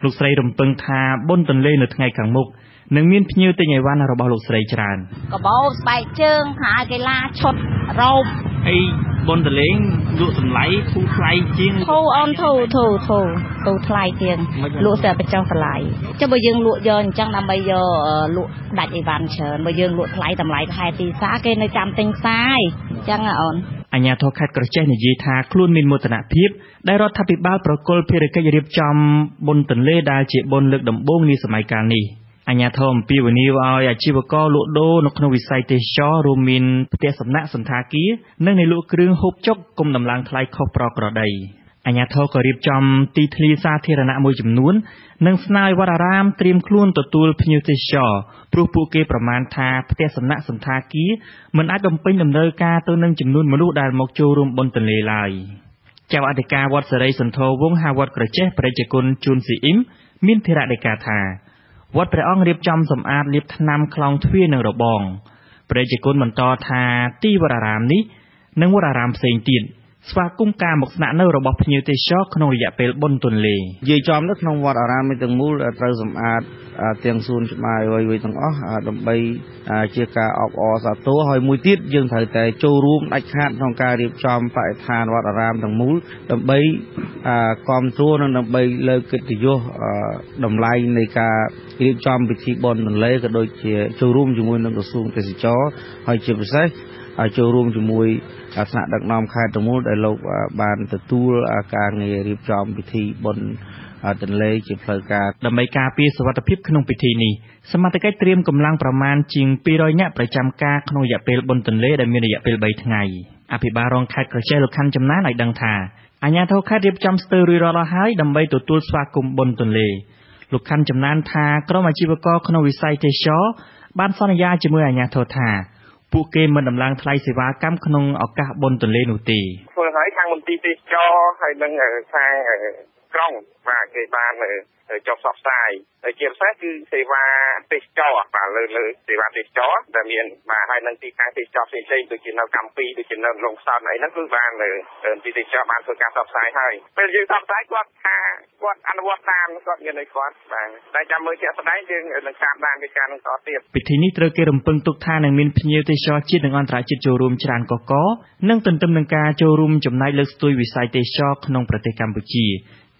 លោកស្រីរំពឹងថាបុណ្យទន្លេនៅថ្ងៃខាងមុខនឹងមានភ្ញៀវទិញអីវ៉ាន់របស់លោកស្រីច្រើនកបោស្បែកជើងខោកីឡាឈុតរ៉ូបហើយបុណ្យទន្លេលក់តម្លៃធូរថ្លៃជាងធូរអូនធូរថ្លៃជាងលក់តែបញ្ចុះតម្លៃចុះបើយើងលក់យកអញ្ចឹងដើម្បីយកលក់ដាច់អីវ៉ាន់ច្រើនបើយើងលក់ថ្លៃតម្លៃខែទីផ្សារគេនៅចាំទិញផ្សាយអញ្ចឹងអូនអាជ្ញាធរខេត្តក្រចេះនិយាយថាខ្លួនមានមោទនភាពដែលរដ្ឋាភិបាលប្រគល់ភារកិច្ចរៀបចំបុណ្យទន្លេដែលជាបុណ្យលើកដំបូងនាសម័យកាលនេះអាជ្ញាធរអំពាវនាវឲ្យអាជីវករលក់ដូរនៅក្នុងវិស័យទេសចររួមមានផ្ទះសំណាក់សន្តាគារនិងអ្នកលក់គ្រឿងហូបចុកគុំដំឡើងថ្លៃខុសប្រក្រតីអាជ្ញាធរក៏រៀបចំទីធ្លាសាធារណៈមួយចំនួននិងស្នើឲ្យវត្តអារាមត្រៀមខ្លួនទទួលភ្ញៀវទេសចរព្រោះពួកគេប្រមាណថាផ្ទះសំណាក់សន្តាគារមិនអាចបំពេញតម្រូវការទៅនឹងចំនួនមនុស្សដែលមកចូលរួមបុណ្យទន្លេឡើយចៅអធិការវត្តសេរីសន្ធរវង្សហៅវត្តក្រចេះប្រជាជនជួនស៊ីអ៊ីមមានធរដីកាថាវត្តព្រះអង្គរៀបចំសម្អាតលាបថ្នាំខ្លោងទ្វារនិងរបងប្រជាជនបន្តថាទីវត្តអារាមនេះ និងវត្តអារាមផ្សេងទៀតស្វាគមន៍ការមកស្នាក់នៅរបស់ភ្ញៀវទេសចរក្នុងរយៈពេលបុណ្យទន្លេនិយាយចំនៅក្នុងវត្តអារាមទាំងមូលត្រូវសម្អាតទាំងសួនច្បារអ្វីៗទាំងអស់ដើម្បីជាការអបអរសាទរហើយមួយទៀតយើងត្រូវតែចូលរួមដាច់ខាតក្នុងការរៀបចំបរិស្ថានវត្តអារាមទាំងមូលដើម្បីគាំទ្រនិងដើម្បីលើកកិត្តិយសតម្លៃនៃការរៀបចំពិធីបុណ្យទន្លេក៏ដូចជាចូលរួមជាមួយនឹងក្រសួងទេសចរហើយជាពិសេសចូលរួមជាមួយថ្នាក់ដឹកនាំខេត្តទាំងមូលដែលលោកបានទទួលការងាររៀបចំពិធីបុណ្យទន្លេជាផ្លូវការដើម្បីការពារសុវត្ថិភាពក្នុងពិធីនេះសមត្ថកិច្ចត្រៀមកម្លាំងប្រមាណជាង200នាក់ប្រចាំការក្នុងរយៈពេលបុណ្យទន្លេដែលមានរយៈពេល3ថ្ងៃអភិបាលរងខេត្តក្រចេះលោកខាន់ចំណានឲ្យដឹងថាអាជ្ញាធរខេត្តរៀបចំស្ទើររួចរាល់ដល់ហើយដើម្បីទទួលស្វាគមន៍បុណ្យទន្លេលោកខាន់ចំណានថាក្រុមអាជីវករក្នុងវិស័យទេសចរបានសន្យាជាមួយអាជ្ញាធរថាពួកគេមិនដំឡើងថ្លៃសេវាកម្មក្នុងឱកាសបុណ្យទន្លេនោះទេធ្វើឲ្យខាងមន្ទីរទេសចរហើយនឹងខាងក្រុងបាទគេបានចុះផ្សព្វផ្សាយហើយជាពិសេសគឺសេវាទេសចរបាទលើសេវាទេសចរដែលមានបាទហើយនឹងទីតាំងទេសចរផ្សេងៗដូចជានៅកម្ពុជាដូចជានៅលងសោតអីហ្នឹងគឺបានទីទេសចរបានធ្វើការផ្សព្វផ្សាយហើយពេលយើងផ្សព្វផ្សាយគាត់ថាគាត់អនុវត្តតាមគាត់មានឲ្យគាត់បាទតែចាំមើលជាក់ស្ដែងយើងនឹងតាមដានកិច្ចការនឹងតទៀតពិធីនេះត្រូវគេរំពឹងទុកថានឹងមានភ្ញៀវទេសចរជាតិនិងអន្តរជាតិចូលរួមច្រើនកកនិងទន្ទឹមនឹងការចូលរួមចំណែកលើកស្ទួយវិស័យទេសចរក្នុងប្រទេសកម្ពុជា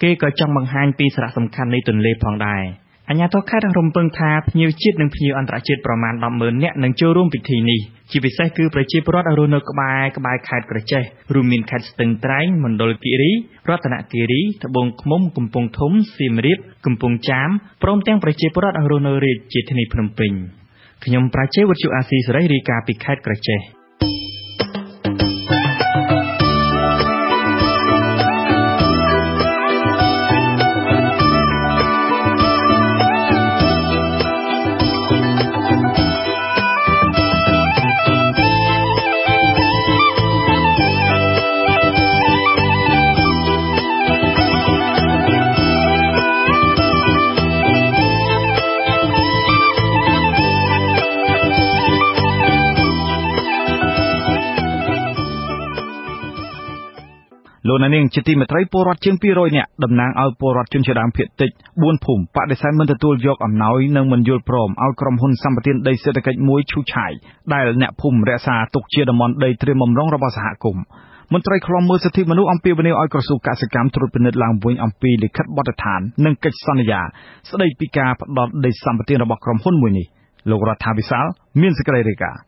គេក៏ចង់បង្ហាញពីសារៈសំខាន់នៃទន្លេផងដែរអាជ្ញាធរខេត្តរំពឹងថាភ្ញៀវជាតិនិងភ្ញៀវអន្តរជាតិប្រមាណ 100000 នាក់នឹងចូលរួមពិធីនេះជាពិសេសគឺប្រជាពលរដ្ឋរស់នៅក្បែរខេត្តក្រចេះរួមមានខេត្តស្ទឹងត្រែងមណ្ឌលគិរីរតនគិរីត្បូងឃ្មុំកំពង់ធំសៀមរាបកំពង់ចាមព្រមទាំងប្រជាពលរដ្ឋរស់នៅរាជធានីភ្នំពេញខ្ញុំប្រាជេវុទ្ធុអាស៊ីសេរីរាយការណ៍ពីខេត្តក្រចេះលោកនាងជាទីមេត្រីពលរដ្ឋជាង200នាក់តំណាងឲ្យពលរដ្ឋជនជាតិដើមភាគតិច4ភូមិបដិសេធមិនទទួលយកអំណោយនិងមិនយល់ព្រមឲ្យក្រុមហ៊ុនសម្បត្តិដីសេដ្ឋកិច្ចមួយឈូឆាយដែលអ្នកភូមិរក្សាទុកជាតំបន់ដីត្រៀមបំរុងរបស់សហគមន៍មន្ត្រីឃ្លាំមើលសិទ្ធិមនុស្សអំពាវនាវឲ្យក្រសួងកសិកម្មត្រួតពិនិត្យឡើងវិញអំពីលិខិតបទដ្ឋាននិងកិច្ចសន្យាស្ដីពីការផ្ដោតដីសម្បត្តិរបស់ក្រុមហ៊ុនមួយនេះលោករដ្ឋាភិបាលមានសេចក្តីរាយការណ៍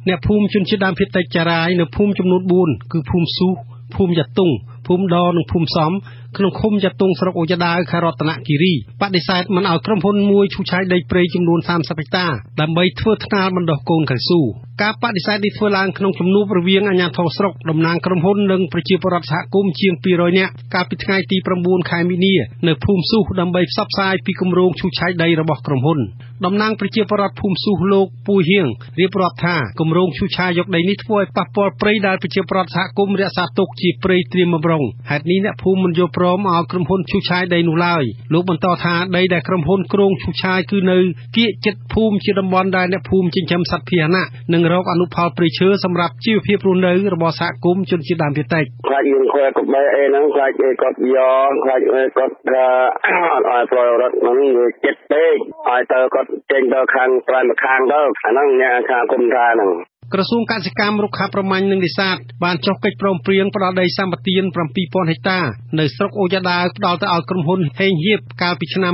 អ្នកភូមិជនជាតិដើមភាគតិចចារាយនៅភូមិចំនួន4គឺភូមិស៊ូភូមិយ៉ាតុងភូមិដនិងភូមិសំក្នុងឃុំយ៉ាតុងស្រុកអូយ៉ាដាវខេត្តរតនគិរីបដិសេធមិនឲ្យក្រុមហ៊ុនមួយឈូសឆាយដីព្រៃចំនួន30ហិកតាដើម្បីធ្វើថ្នាលបណ្ដោះកូនកៅស៊ូការបដិសេធនេះធ្វើឡើងក្នុងជំនួបរវាងអាជ្ញាធរស្រុកតំណាងក្រុមហ៊ុននិងប្រជាពលរដ្ឋសហគមន៍ជាង200នាក់កាលពីថ្ងៃទី9ខែមីនានៅភូមិស៊ូដើម្បីផ្សព្វផ្សាយពីគម្រោងឈូសឆាយដីរបស់ក្រុមហ៊ុនតំណាងប្រជាពលរដ្ឋភូមិស៊ូលោកពូហៀងរៀបរាប់ថាគម្រោងឈូសឆាយយកដីនេះធ្វើឲ្យប៉ះពាល់ព្រៃដែលប្រជាពលរដ្ឋសហគមន៍រក្សាទុកជាព្រៃត្រៀមបំរុងហេតុនេះអ្នកភូមិមិនយល់ព្រមឲ្យក្រុមហ៊ុនឈូសឆាយដីនោះឡើយលោកបន្តថាដីដែលក្រុមហ៊ុនគ្រោងឈូសឆាយគឺនៅគៀកចិត្តភូមិជាតំបន់ដែលអ្នកភូមិចិញ្ចឹមសត្វភាហនៈនិងរកអនុផលព្រៃឈើសម្រាប់ជីវភាពរស់នៅរបស់សហគមន៍ជនជាតិដើមភាគតិចខ្លាចយើងខ្វែកបែអីហ្នឹងខ្លាចគាត់យកខ្លាចគាត់ឲ្យប្រយរដ្ឋហ្នឹងវាចិត្តពេកឲ្យទៅគាត់ចេញទៅខាងត្រៃម្ខាងទៅអាហ្នឹងអ្នកខាងគុំថាហ្នឹងក្រសួងកសិកម្មរុក្ខាប្រមាញ់និងនេសាទបានចុះកិច្ចព្រមព្រៀងផ្ដល់ដីសម្បត្តិ7000ហិកតានៅស្រុកអូយ៉ាដាវផ្ដល់ទៅឲ្យក្រុមហ៊ុនហេងហៀបកាលពីឆ្នាំ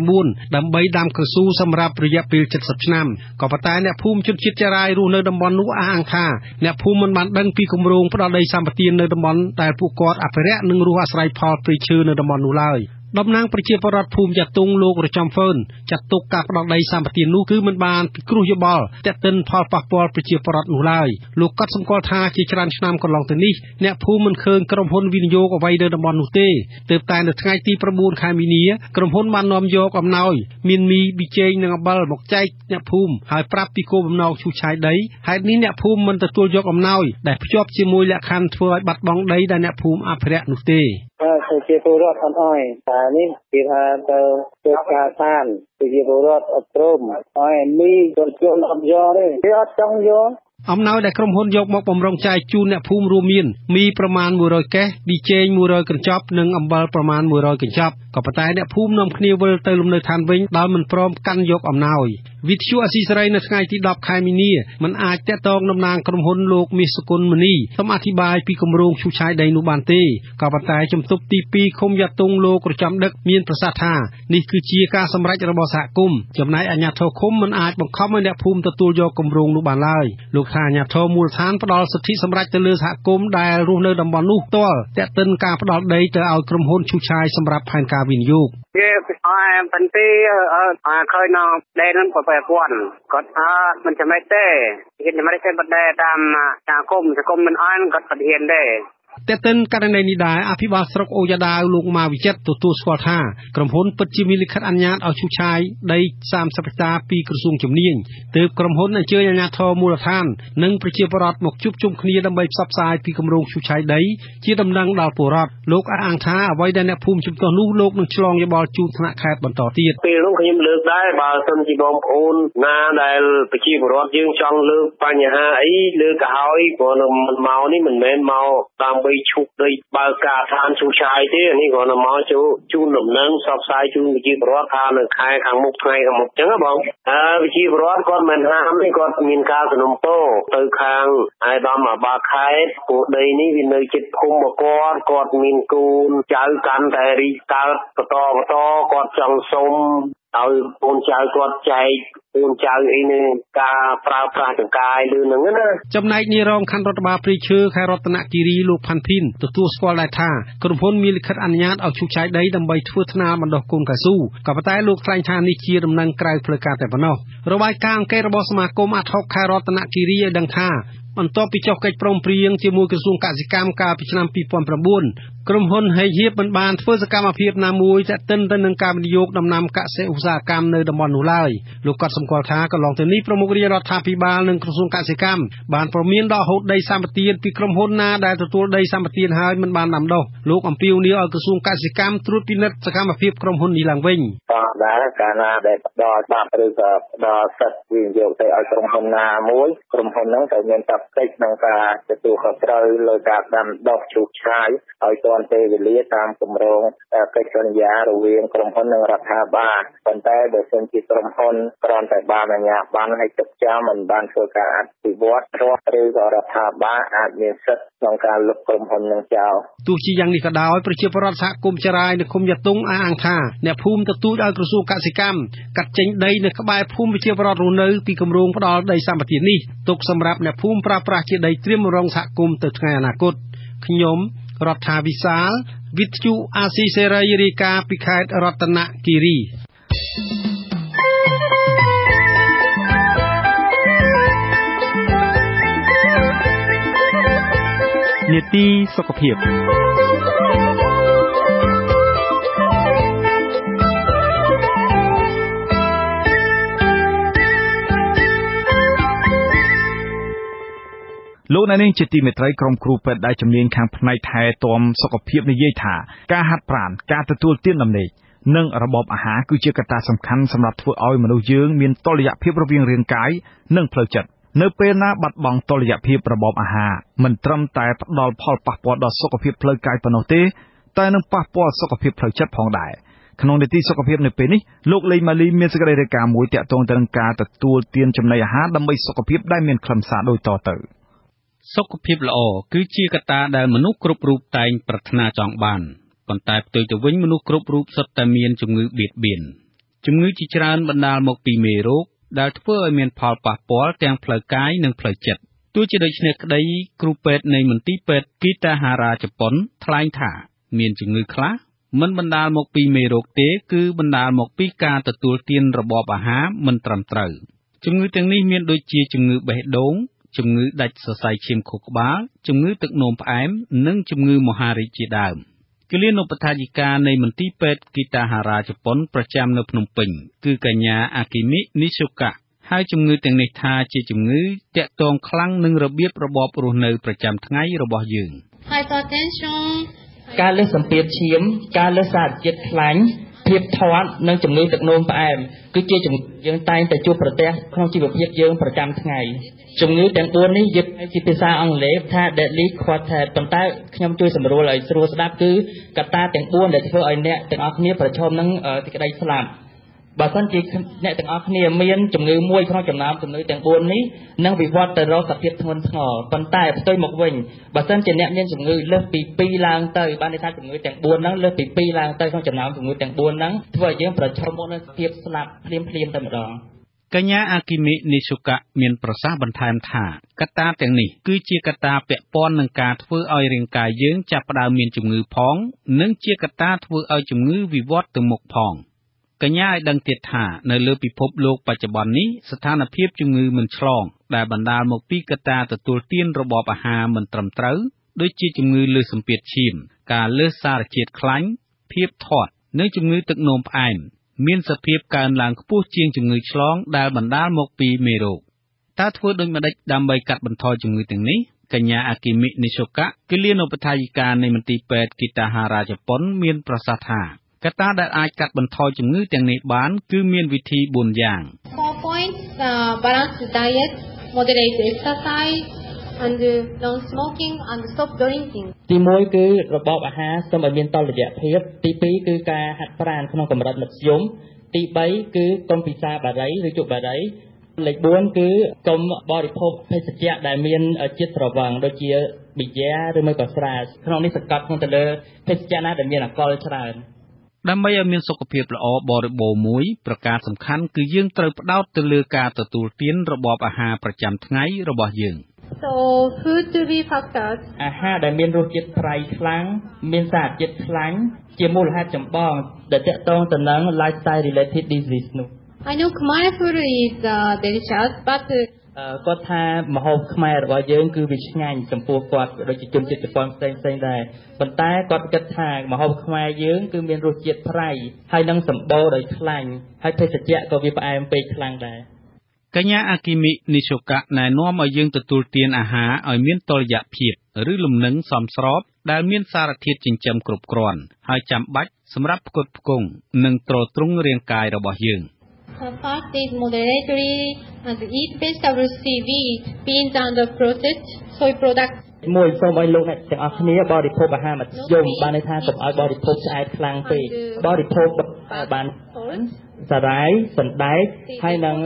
2009ដើម្បីដាំកៅស៊ូសម្រាប់រយៈពេល70ឆ្នាំក៏ប៉ុន្តែអ្នកភូមិជនជាតិចារាយរស់នៅតំបន់នោះអះអាងថាអ្នកភូមិមិនបានដឹងពីគម្រោងផ្ដល់ដីសម្បត្តិនៅតំបន់ដែលពួកគាត់អភិរក្សនិងរស់អាស្រ័យផលព្រៃឈើនៅតំបន់នោះឡើយតំណាងប្រជាពលរដ្ឋភូមិយ៉ាតុងលោករចំហ្វឺនចាត់ទុកការផ្ដល់ដីសម្បត្តិនោះគឺមិនបានពិគ្រោះយោបល់ទាក់ទិនផលប៉ះពាល់ប្រជាពលរដ្ឋនោះឡើយលោកកត់សម្គាល់ថាជាច្រើនឆ្នាំកន្លងទៅនេះអ្នកភូមិមិនឃើញក្រុមហ៊ុនវិនិយោគអ្វីនៅតំបន់នោះទេទើបតែនៅថ្ងៃទី9ខែមីនាក្រុមហ៊ុនបាននាំយកអំណោយមានមីប៊ីចេងនិងអំបិលមកចែកអ្នកភូមិហើយប្រាប់ពីគោលបំណងឈូសឆាយដីហេតុនេះអ្នកភូមិមិនទទួលយកអំណោយដែលភ្ជាប់ជាមួយលក្ខខណ្ឌធ្វើឲ្យបាត់បង់ដីដែលអ្នកភូមិអភិរក្សនោះទេជាពលរដ្ឋអត់អើយតែនេះគេថាទៅធ្វើការឋានជាពលរដ្ឋអត់ព្រមហើយមីក៏ជួលអត់យកទេគេអត់ចង់យក អំណោយដែលក្រុមហ៊ុនយកមកបំរុងចែកជូនអ្នកភូមិរួមមានមីប្រមាណ100កេសប៊ីចេង100កញ្ចប់និងអំបិលប្រមាណ100កញ្ចប់ក៏ប៉ុន្តែអ្នកភូមិនាំគ្នាវិលទៅលំនៅឋានវិញដោយមិនព្រមកាន់យកអំណោយវិទ្យុអស៊ីសេរីនៅថ្ងៃទី10ខែមីនាមិនអាចតាក់ទងតំណាងក្រុមហ៊ុនលោកមាសសុគន្ធមនីសូមអធិប្បាយពីគម្រោងឈូសឆាយដីនោះបានទេក៏ប៉ុន្តែជំទប់ទី2ឃុំយ៉ាតុងលោកក្រចាំដឹកមានប្រសាសន៍ថានេះគឺជាការសម្រេចរបស់សហគមន៍ចំណែកអាជ្ញាធរឃុំមិនអាចបង្ខំឲ្យអ្នកភូមិទទួលយកគម្រោងនោះបានឡើយលោកថាអាជ្ញាធរមូលដ្ឋានផ្ដល់សិទ្ធិសម្រេចទៅលើសហគមន៍ដែលរស់នៅតំបន់នោះផ្ទាល់តាក់ទិនការផ្ដល់ដីទៅឲ្យក្រុមហ៊ុនឈូសឆាយសម្រាប់ផែនការវិនិយោគគេបន្ទីឃើញនៅដីនឹងប្រព័ន្ធគាត់មិនចំណេះទេគេចំណេះទេបដេតាមសហគមន៍មិនអន់គាត់ប្រធានទេតែទិនករណីនេះដែរអភិបាលស្រុកអូយ៉ាដាវលោកម៉ាវិចិត្រទទួលស្គាល់ថាក្រុមហ៊ុនពិតជាមានលិខិតអនុញ្ញាតឲ្យឈូសឆាយដី30ហិកតាពីក្រសួងជំនាញទើបក្រុមហ៊ុនអញ្ជើញអាជ្ញាធរមូលដ្ឋាននិងប្រជាពលរដ្ឋមកជួបជុំគ្នាដើម្បីផ្សព្វផ្សាយពីគម្រោងឈូសឆាយដីជាដំណឹងដល់ពលរដ្ឋលោកអះអាងថាអ្វីដែលអ្នកភូមិជំទាស់នោះលោកនឹងឆ្លងយោបល់ជូនថ្នាក់ខេត្តបន្តទៀតពេលនោះខ្ញុំលើកដែរបើសិនជាបងប្អូនណាដែលប្រជាពលរដ្ឋយើងចង់លើកបញ្ហាអីលើកទៅហើយព្រោះមិនមកនេះមិនមែនមកដើម្បីឈូសដីបើការឋានឈូសឆាយទេនេះគ្រាន់តែមកជូនដំណឹងផ្សព្វផ្សាយជូនប្រជាពលរដ្ឋថានៅខែខាងមុខថ្ងៃខាងមុខអញ្ចឹងបងប្រជាពលរដ្ឋគាត់មិនហាមទេគាត់មានការសំណូមពរទៅខាងអាយដាមអាបាខេត្តព្រោះដីនេះវានៅជិតភូមិរបស់គាត់មានកូនចៅកាន់តែរីកកើតបន្តគាត់ចង់សុំឲ្យកូនចៅគាត់ចែកកូនចៅអីនឹងការប្រើប្រាស់ចង្កាយឬនឹងណាចំណែកនាយរងខណ្ឌរដ្ឋបាលព្រៃឈើខេត្តរតនគិរីលោកផាន់ភីនទទួលស្គាល់ដែរថាក្រុមហ៊ុនមានលិខិតអនុញ្ញាតឲ្យឈូសឆាយដីដើម្បីធ្វើថ្នាលបណ្ដុះកូនកៅស៊ូក៏ប៉ុន្តែលោកថ្លែងថានេះជាដំណឹងក្រៅផ្លូវការតែប៉ុណ្ណោះរបាយការណ៍អង្កេតរបស់សមាគមអាត់ហុកខេត្តរតនគិរីឲ្យដឹងថាបន្ទាប់ពីចុះកិច្ចព្រមព្រៀងជាមួយក្រសួងកសិកម្មកាលពីឆ្នាំ2009ក្រុមហ៊ុនហេហៀបមិនបានធ្វើសកម្មភាពណាមួយទាក់ទិនទៅនឹងការវិនិយោគដំណាំកសិឧស្សាហកម្មនៅតំបន់នោះឡើយលោកក៏សម្គាល់ថាកន្លងទៅនេះប្រមុខរាជរដ្ឋាភិបាលនិងក្រសួងកសិកម្មបានព្រមានដកហូតដីសម្បត្តិពីក្រុមហ៊ុនណាដែលទទួលដីសម្បត្តិហើយមិនបានដាំដុះលោកអំពាវនាវឲ្យក្រសួងកសិកម្មត្រួតពិនិត្យសកម្មភាពក្រុមហ៊ុននេះឡើងវិញដែរកាលណាដែលផ្ដល់ច្បាប់ឬក៏ផ្ដល់សិទ្ធិវិនិយោគទៅឲ្យក្រុមហ៊ុនណាមួយក្រុមហ៊ុនហ្នឹងត្រូវមានតបកិច្ចក្នុងការទទួលខុសត្រូវលើការដាំដុះឈូសឆាយឲ្យទាន់ពេលវេលាតាមគម្រោងកិច្ចសន្យារវាងក្រុមហ៊ុននិងរដ្ឋាភិបាលប៉ុន្តែបើសិនជាក្រុមហ៊ុនគ្រាន់តែបានអាជ្ញាប័ណ្ណឲ្យទុកចោលមិនបានធ្វើការអភិវឌ្ឍរដ្ឋឬក៏រដ្ឋាភិបាលអាចមានសិទ្ធិក្នុងការលុបក្រុមហ៊ុននឹងចោលទោះជាយ៉ាងនេះក៏ដោយប្រជាពលរដ្ឋសហគមន៍ចរាយនៅឃុំយ៉ាតុងអះអាងថាអ្នកភូមិទទូចឲ្យក្រសួងកសិកម្មកាត់ចេញដីនៅក្បែរភូមិប្រជាពលរដ្ឋរស់នៅពីគម្រោងផ្ដល់ដីសម្បត្តិនេះទុកសម្រាប់អ្នកភូមិប្រើប្រាស់ជាដីត្រៀមរងសហគមន៍ទៅថ្ងៃអនាគតខ្ញុំរដ្ឋាវិសាលវិទ្យុអាស៊ីសេរីរាយការណ៍ពីខេត្តរតនគិរីនីតិសុខភាពលោកអ្នកនាងជាទីមេត្រីក្រុមគ្រូពេទ្យដែលជំនាញខាងផ្នែកថែទាំសុខភាពនិយាយថាការហាត់ប្រាណការទទួលទានដំណេកនិងរបបអាហារគឺជាកត្តាសំខាន់សម្រាប់ធ្វើឲ្យមនុស្សយើងមានតុល្យភាពរវាងរាងកាយនិងផ្លូវចិត្តនៅពេលណាបាត់បង់តុល្យភាពរបបអាហារមិនត្រឹមតែផ្ដល់ផលប៉ះពាល់ដល់សុខភាពផ្លូវកាយប៉ុណ្ណោះទេតែនឹងប៉ះពាល់សុខភាពផ្លូវចិត្តផងដែរក្នុងនីតិសុខភាពនៅពេលនេះលោកលេងម៉ាលីមានសេចក្តីរាយការណ៍មួយទាក់ទងទៅនឹងការទទួលទានចំណីអាហារដើម្បីសុខភាពដែលមានខ្លឹមសារដូចតទៅសុខភាពល្អគឺជាកត្តាដែលមនុស្សគ្រប់រូបតែងប្រាថ្នាចង់បានប៉ុន្តែផ្ទុយទៅវិញមនុស្សគ្រប់រូបសុទ្ធតែមានជំងឺបៀតបៀនជំងឺជាច្រើនបណ្ដាលមកពីមេរោគដែលធ្វើឲ្យមានផលប៉ះពាល់ទាំងផ្លូវកាយនិងផ្លូវចិត្តទោះជាដូច្នេះក្តីគ្រូពេទ្យនៃមន្ទីរពេទ្យគីតាហារ៉ាជប៉ុនថ្លែងថាមានជំងឺខ្លះមិនបណ្ដាលមកពីមេរោគទេគឺបណ្ដាលមកពីការទទួលទានរបបអាហារមិនត្រឹមត្រូវជំងឺទាំងនេះមានដូចជាជំងឺបេះដូងជំងឺដាច់សរសៃឈាមខួរក្បាលជំងឺទឹកនោមផ្អែមនិងជំងឺមហារីកជាដើមគិលានុបដ្ឋាយិកានៃមន្ទីរពេទ្យគីតាហារ៉ាជប៉ុនប្រចាំនៅភ្នំពេញគឺកញ្ញាអាគីមិនីសូកាហើយជំងឺទាំងនេះថាជាជំងឺទាក់ទងខ្លាំងនឹងរបៀបរបបរស់នៅប្រចាំថ្ងៃរបស់យើង Hypertension ការលើសសម្ពាធឈាមការលើសសារជាតិខ្លាញ់ ភាពធាត់និងជំងឺទឹកនោមផ្អែមគឺជាជំងឺយើងតែងតែជួបប្រទះក្នុងជីវភាពយើងប្រចាំថ្ងៃជំងឺទាំង4នេះយើងជាភាសាអង់គ្លេសថា deadly quartet ប៉ុន្តែខ្ញុំជួយសម្រួលឲ្យស្រួលស្ដាប់គឺកត្តាទាំង4ដែលធ្វើឲ្យអ្នកទាំងអស់គ្នាប្រឈមនឹងសេចក្តីស្លាប់បើសិនជាអ្នកទាំងអស់គ្នាមានជំងឺមួយក្នុងចំណោមជំងឺទាំង4នេះនឹងវិវត្តទៅរកសភាពធ្ងន់ធ្ងរប៉ុន្តែផ្ទុយមកវិញបើសិនជាអ្នកមានជំងឺលើសពី2ឡើងទៅបានន័យថាជំងឺទាំង4ហ្នឹងលើសពី2ឡើងទៅក្នុងចំណោមជំងឺទាំង4ហ្នឹងធ្វើឲ្យយើងប្រឈមមុខនឹងភាពស្លាប់ភ្លាមៗតែម្ដងកញ្ញាអាគីមីនីសុកាមានប្រសាសន៍បន្ថែមថាកត្តាទាំងនេះគឺជាកត្តាពាក់ព័ន្ធនឹងការធ្វើឲ្យរាងកាយយើងចាប់ផ្ដើមមានជំងឺផងនិងជាកត្តាធ្វើឲ្យជំងឺវិវត្តទៅមុខផងកញ្ញាឲ្យដឹងទៀតថានៅលើពិភពលោកបច្ចុប្បន្ននេះស្ថានភាពជំងឺមិនឆ្លងដែលបណ្ដាលមកពីកត្តាទទួលទានរបបអាហារមិនត្រឹមត្រូវដូចជាជំងឺលើសសម្ពាធឈាមការលើសសារជាតិខ្លាញ់ភាពធាត់និងជំងឺទឹកនោមផ្អែមមានសភាពកើនឡើងខ្ពស់ជាងជំងឺឆ្លងដែលបណ្ដាលមកពីមេរោគតើធ្វើដូចម្តេចដើម្បីកាត់បន្ថយជំងឺទាំងនេះកញ្ញាអាគីមីនីសូកាគិលានុបដ្ឋាយិកានៃមន្ទីរពេទ្យគិតាហារាជប៉ុនមានប្រសាសន៍ថាកត្តាដែលអាចកាត់បន្ថយជំងឺទាំងនេះបានគឺមានវិធី4យ៉ាង 4 points balanced diet moderate exercise and non smoking and stop drinking ទី1គឺរបបអាហារសូមឲ្យមានតុល្យភាពទី2គឺការហាត់ប្រាណក្នុងកម្រិតមធ្យមទី3គឺកុំពិសាបារីឬជក់បារីលេខ4គឺកុំបរិភោគភេសជ្ជៈដែលមានជាតិស្រវឹងដូចជាប៊ីយ៉ាឬមួយក៏ស្រាក្នុងនេះសង្កត់ក្នុងទៅលើភេសជ្ជៈណាដែលមានអាល់កុលច្រើនដើម្បីឲ្យមានសុខភាពល្អបរិបូរណ៍មួយប្រការសំខាន់គឺយើងត្រូវផ្ដោតទៅលើការទទួលទានរបបអាហារប្រចាំថ្ងៃរបស់យើង So food to be factors អាហារដែលមានរសជាតិប្រៃខ្លាំងមានសារជាតិខ្លាញ់ជាមូលហេតុចម្បងដែលទាក់ទងទៅនឹង lifestyle related disease នោះ I know Khmer food is delicious but គាត់ថាម្ហូបខ្មែររបស់យើងគឺវាឆ្ងាញ់ចំពោះគាត់ដូចជាជនជាតិជប៉ុនផ្សេងៗដែរប៉ុន្តែគាត់គិតថាម្ហូបខ្មែរយើងគឺមានរសជាតិប្រៃហើយនឹងសម្បូរដោយខ្លាញ់ហើយភេសជ្ជៈក៏វាផ្អែមពេកខ្លាំងដែរកញ្ញាអាគីមីនីសូកាណែនាំឲ្យយើងទទួលទានអាហារឲ្យមានតុល្យភាពឬលំនឹងសមស្របដែលមានសារធាតុចិញ្ចឹមគ្រប់គ្រាន់ហើយចាំបាច់សម្រាប់ផ្គត់ផ្គង់និងទ្រទ្រង់រាងកាយរបស់យើងFast is moderately and eat vegetables, seaweed, beans and processed soy products. មួយសូមឲ្យលោកអ្នកទាំងអស់គ្នាបរិភោគអាហារមធ្យមបានន័យថាកុំឲ្យបរិភោគឆ្អែតខ្លាំងពេកបរិភោគបានសារ៉ាយសណ្ដែកហើយនឹង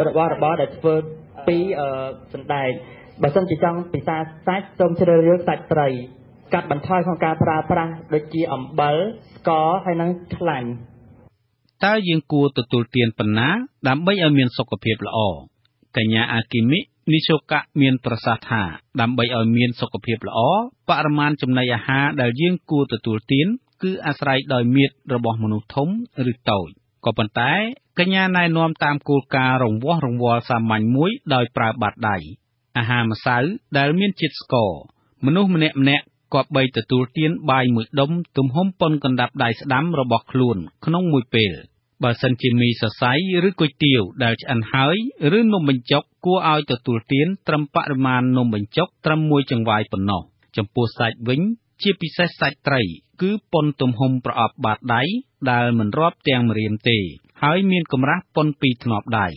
របស់របរដែលធ្វើពីសណ្ដែកបើសិនជាចង់ពិសាសាច់សូមជ្រើសរើសសាច់ត្រីកាត់បន្ថយក្នុងការប្រើប្រាស់ដូចជាអំបិលស្ករហើយនឹងខ្លាញ់តើយើងគួរទទួលទានប៉ុណ្ណាដើម្បីឲ្យមានសុខភាពល្អកញ្ញាអាគីមីនីសូកាមានប្រសាសន៍ថាដើម្បីឲ្យមានសុខភាពល្អបរិមាណចំណីអាហារដែលយើងគួរទទួលទានគឺអាស្រ័យដោយមាត្ររបស់មនុស្សធំឬតូចក៏ប៉ុន្តែកញ្ញាណែនាំតាមគោលការណ៍រង្វាស់រង្វាល់សាមញ្ញមួយដោយប្រើបាតដៃអាហារម្សៅដែលមានជាតិស្ករមនុស្សម្នាក់គប្បីទទួលទានបាយមួយដុំទំហំប៉ុនកណ្ដាប់ដៃស្ដាំរបស់ខ្លួនក្នុងមួយពេលបើសិនជាមីសរសៃឬគុយទាវដែលឆ្អិនហើយឬនំបញ្ចុកគួរឲ្យទទួលទានត្រឹមបរិមាណនំបញ្ចុកត្រឹមមួយចង្វាយប៉ុណ្ណោះចំពោះសាច់វិញជាពិសេសសាច់ត្រីគឺប៉ុនទំហំប្រអប់បាតដៃដែលមិនរាប់ទាំងម្រាមទេហើយមានកម្រាស់ប៉ុន2ធ្នាប់ដៃ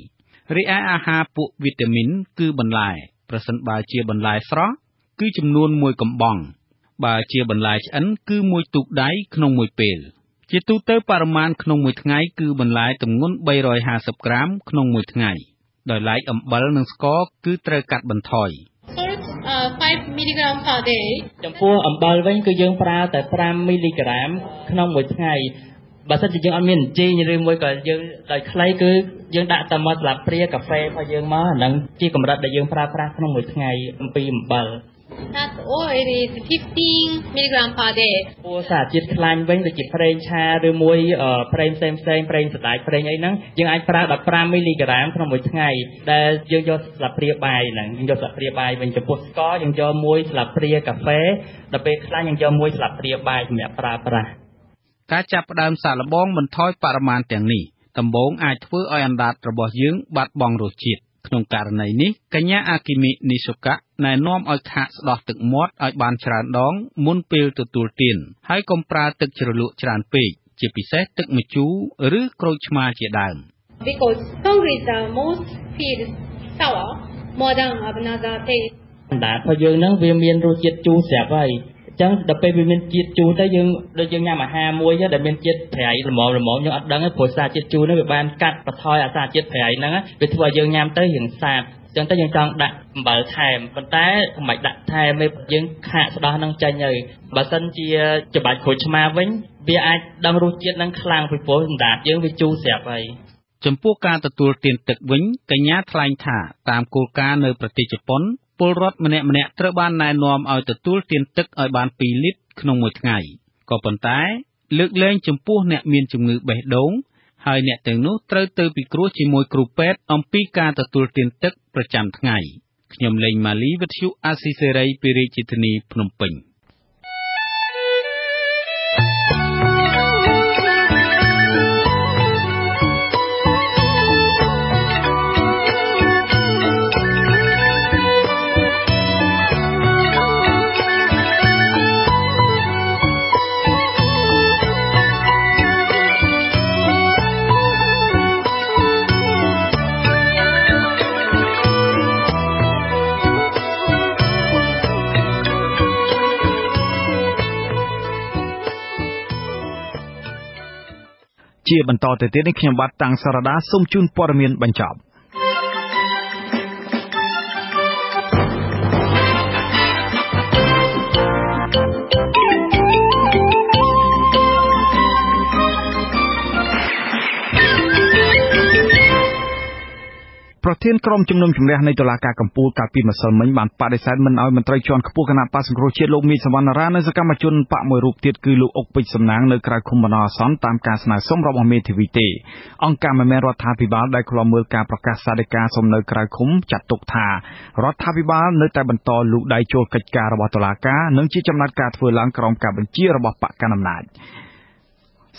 រីឯអាហារពួកវីតាមីនគឺបន្លែប្រសិនបើជាបន្លែស្រស់គឺចំនួន1កំបង់បើជាបន្លែឆ្អិនគឺ1ទូកដៃក្នុងមួយពេលជាទូទៅបរិមាណក្នុងមួយថ្ងៃគឺបន្លែទម្ងន់350ក្រាមក្នុងមួយថ្ងៃដោយឡែកអំបិលនិងស្ករគឺត្រូវកាត់បន្ថយ 5 mg per day ចំពោះអំបិលវិញគឺយើងប្រើតែ5មីលីក្រាមក្នុងមួយថ្ងៃបើសិនជាយើងអត់មានជីងឬមួយក៏យើងដោយខ្លីគឺយើងដាក់តែមកស្លាបព្រាកាហ្វេរបស់យើងមកអាហ្នឹងជាកម្រិតដែលយើងប្រើប្រាស់ក្នុងមួយថ្ងៃអំពីអំបិលThat oil is 15 mg per day ពោះសារជាតិខ្លាញ់វិញដូចជាប្រេងឆាឬមួយប្រេងផ្សេងប្រេងសណ្ដែកប្រេងអីហ្នឹងយើងអាចប្រើ15មីលីក្រាមក្នុងមួយថ្ងៃដែលយើងយកស្លាបព្រាបាយហ្នឹងយើងយកស្លាបព្រាបាយវិញចំពោះស្ករយើងយក1ស្លាបព្រាកាហ្វេដល់ពេលខ្លាញ់យើងយក1ស្លាបព្រាបាយសម្រាប់ប្រើប្រាស់ការចាប់ផ្ដើមសាកល្បងបន្ថយបរិមាណទាំងនេះដំបូងអាចធ្វើឲ្យអណ្ដាតរបស់យើងបាត់បង់រសជាតិក្នុងករណីនេះកញ្ញាអាគីមីនីសូកាណែនាំឲ្យខាកស្ដោះទឹកមាត់ឲ្យបានច្រើនដងមុនពេលទទួលទានហើយកុំប្រើទឹកជ្រលក់ច្រើនពេក ជាពិសេសទឹកម្ជូរឬក្រូចឆ្មាជាដើម Because Congo is the most feel sour more than another taste តែព្រោះយើងហ្នឹងវាមានរសជាតិជូរស្រាប់ហើយអញ្ចឹងដល់ពេលវាមានជាតិជូរទៅយើងដូចយើងញ៉ាំអាហារមួយដែលមានជាតិប្រៃល្មមយើងអត់ដឹងទេព្រោះសារជាតិជូរហ្នឹងវាបានកាត់បន្ថយអាសារជាតិប្រៃហ្នឹងវាធ្វើឲ្យយើងញ៉ាំទៅរៀងសាបអញ្ចឹងទៅយើងចង់ដាក់អំបិលថែមប៉ុន្តែមិនដាក់ថែមទេយើងខាកស្ដោះហ្នឹងចេញហើយបើសិនជាច្បាច់ក្រូចឆ្មាវិញវាអាចដឹងរសជាតិហ្នឹងខ្លាំងពីព្រោះសម្រាប់យើងវាជូរស្រាប់ហើយចំពោះការទទួលទានទឹកវិញកញ្ញាថ្លែងថាតាមគោលការណ៍នៅប្រទេសជប៉ុនពលរដ្ឋម្នាក់ៗត្រូវបានណែនាំឲ្យទទួលទានទឹកឲ្យបាន2លីត្រក្នុងមួយថ្ងៃក៏ប៉ុន្តែលើកលែងចំពោះអ្នកមានជំងឺបេះដូងហើយអ្នកទាំងនោះត្រូវទៅពិគ្រោះជាមួយគ្រូពេទ្យអំពីការទទួលទានទឹកប្រចាំថ្ងៃខ្ញុំលេងម៉ាលីវិទ្យុអាស៊ីសេរីពីរាជធានីភ្នំពេញជាបន្តទៅទៀតនេះខ្ញុំបាទតាំងសារ៉ាដាសូមជូនព័ត៌មានបញ្ចប់ ប្រធានក្រុមជំនុំជម្រះនៃតុលាការកំពូលកាលពីម្សិលមិញបានបដិសេធមិនឲ្យមន្ត្រីជាន់ខ្ពស់គណៈបក្សសង្គ្រោះជាតិលោកមីសវណ្ណារានិងសកម្មជនបកមួយរូបទៀតគឺលោកអុកពេជ្រសំណាងនៅក្រៅឃុំបណ្ដោះអាសន្នតាមការស្នើសុំរបស់មេធាវីទេអង្គការមិនមែនរដ្ឋាភិបាលដែលឃ្លាំមើលការប្រកាសសាធិការសុំនៅក្រៅឃុំចាត់ទុកថារដ្ឋាភិបាលនៅតែបន្តលូកដៃចូលកិច្ចការរបស់តុលាការនិងជាចំណាត់ការធ្វើឡើងក្រោមការបញ្ជារបស់បកកណ្ដាលអំណាច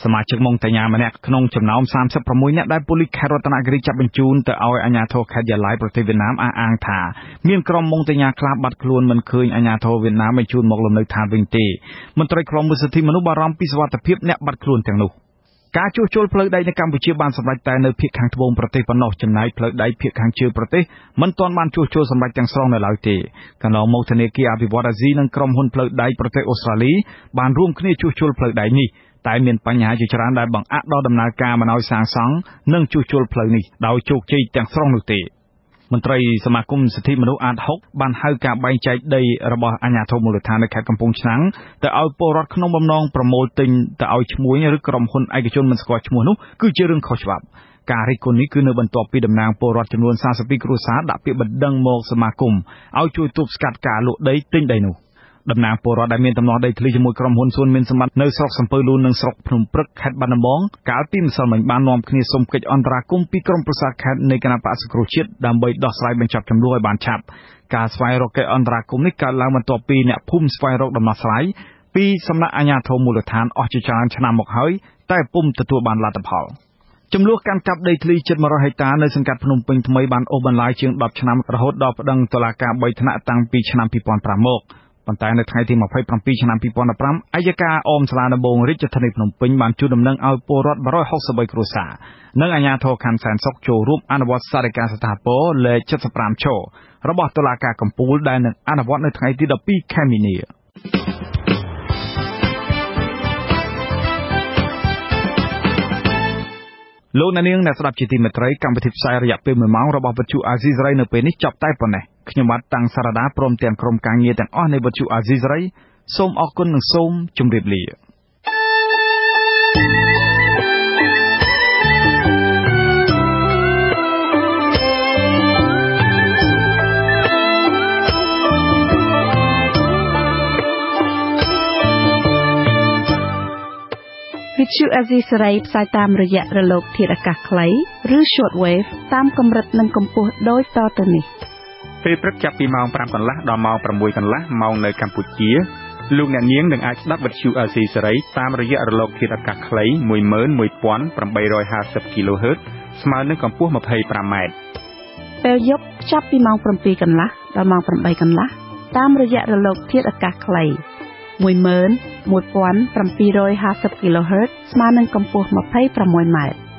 សមាជិកមុងតញ្ញាម្នាក់ក្នុងចំណោម36នាក់ដែលប៉ូលីសខេត្តរតនគិរីចាប់បញ្ជូនទៅឲ្យអាជ្ញាធរខេត្តយ៉ាឡៃប្រទេសវៀតណាមអះអាងថាមានក្រុមមុងតញ្ញាខ្លះបាត់ខ្លួនមិនឃើញអាជ្ញាធរវៀតណាមបញ្ជូនមកលំនៅឋានវិញទេមន្ត្រីខ្លំមើលសិទ្ធិមនុស្សបារម្ភពីសុវត្ថិភាពអ្នកបាត់ខ្លួនទាំងនោះការជួសជុលផ្លូវដីនៅកម្ពុជាបានសម្រេចតែនៅភាគខាងត្បូងប្រទេសប៉ុណ្ណោះចំណែកផ្លូវដីភាគខាងជើងប្រទេសមិនទាន់បានជួសជុលសម្រេចទាំងស្រុងនៅឡើយទេកន្លងមកធនាគារអភិវឌ្ឍអាស៊ីនិងក្រុមហ៊ុនផ្លូវដីប្រទេសអូស្ត្រាលីបានរួមគ្នាជួសជុលផ្លូវដីនេះតែមានបញ្ហាជាច្រើនដែលបង្អាក់ដល់ដំណើរការមិនឲ្យសាងសង់និងជួសជុលផ្លូវនេះដោយជោគជ័យទាំងស្រុងនោះទេមន្ត្រីសមាគមសិទ្ធិមនុស្សអាត6បានហៅការបែងចែកដីរបស់អាជ្ញាធរមូលដ្ឋាននៅខេត្តកំពង់ឆ្នាំងទៅឲ្យពលរដ្ឋក្នុងបំណងប្រមូលទិញទៅឲ្យឈ្មួញឬក្រុមហ៊ុនឯកជនមិនស្គាល់ឈ្មោះនោះគឺជារឿងខុសច្បាប់ការរិះគន់នេះគឺនៅបន្ទាប់ពីតំណាងពលរដ្ឋចំនួន42គ្រួសារដាក់ពាក្យបណ្ដឹងមកសមាគមឲ្យជួយទប់ស្កាត់ការលក់ដីទិញដីនោះតំណាងពលរដ្ឋដែលមានទំនាស់ដីធ្លីជាមួយក្រុមហ៊ុនសួនមានសម្បត្តិនៅស្រុកសំពៅលូននិងស្រុកភ្នំព្រឹកខេត្តបាត់ដំបងកាលពីម្សិលមិញបាននាំគ្នាសុំកិច្ចអន្តរាគមន៍ពីក្រុមប្រឹក្សាខេត្តនៃគណៈបក្សសង្គ្រោះជាតិដើម្បីដោះស្រាយបញ្ចប់ចំនួនឲ្យបានឆាប់ការស្វែងរកកិច្ចអន្តរាគមន៍នេះកើតឡើងបន្ទាប់ពីអ្នកភូមិស្វែងរកដំណោះស្រាយពីសំណាក់អាជ្ញាធរមូលដ្ឋានអស់ជាច្រើនឆ្នាំមកហើយតែពុំទទួលបានលទ្ធផលចំនួនកាន់កាប់ដីធ្លីជិត100ហិកតានៅសង្កាត់ភ្នំពេញថ្មីបានអូសបន្លាយជាង10ឆ្នាំរហូតដល់ប្តឹងតុលាការ3ថ្នាក់តាំងពីឆ្នាំ2005មកប៉ុន្តែនៅថ្ងៃទី27ឆ្នាំ2015អัยការអមសាលាដំបងរាជធានីភ្នំពេញបានជូនដំណឹងឲ្យពលរដ្ឋ163គ្រួសារនិងអាជ្ញាធរខណ្ឌសែនសុខចូលរួមអនុវត្តសាធិការស្ថាពរលេខ75 ឆរបស់តុលាការកំពូលដែលនឹងអនុវត្តនៅថ្ងៃទី12ខែមីនាលោកអ្នកនាងអ្នកស្ដាប់ជាទីមេត្រីកម្មវិធីផ្សាយរយៈពេល1ម៉ោងរបស់វិទ្យុអាស៊ីសេរីនៅពេលនេះចប់តែប៉ុណ្ណេះខ្ញុំបាទតាំងសារ៉ាដាព្រមទាំងក្រុមការងារទាំងអស់នៃវិទ្យុអាស៊ីសេរីសូមអរគុណនិងសូមជម្រាបលាវិទ្យុអាស៊ីសេរីផ្សាយតាមរយៈរលកធាតុអាកាសខ្លីឬ Shortwave តាមកម្រិតនិងកម្ពស់ដូចតទៅនេះពេលព្រឹកចាប់ពីម៉ោង 5 កន្លះដល់ម៉ោង 6 កន្លះម៉ោងនៅកម្ពុជាលោកអ្នកនាងនឹងអាចស្ដាប់វិទ្យុអាស៊ីសេរីតាមរយៈរលកធាតុអាកាសខ្លី 11850 kHz ស្មើនឹងកម្ពស់ 25m ពេលយប់ចាប់ពីម៉ោង 7 កន្លះដល់ម៉ោង 8 កន្លះតាមរយៈរលកធាតុអាកាសខ្លី 11850 1750 kHz ស្មើនឹងកម្ពស់26 ម៉ែត្រ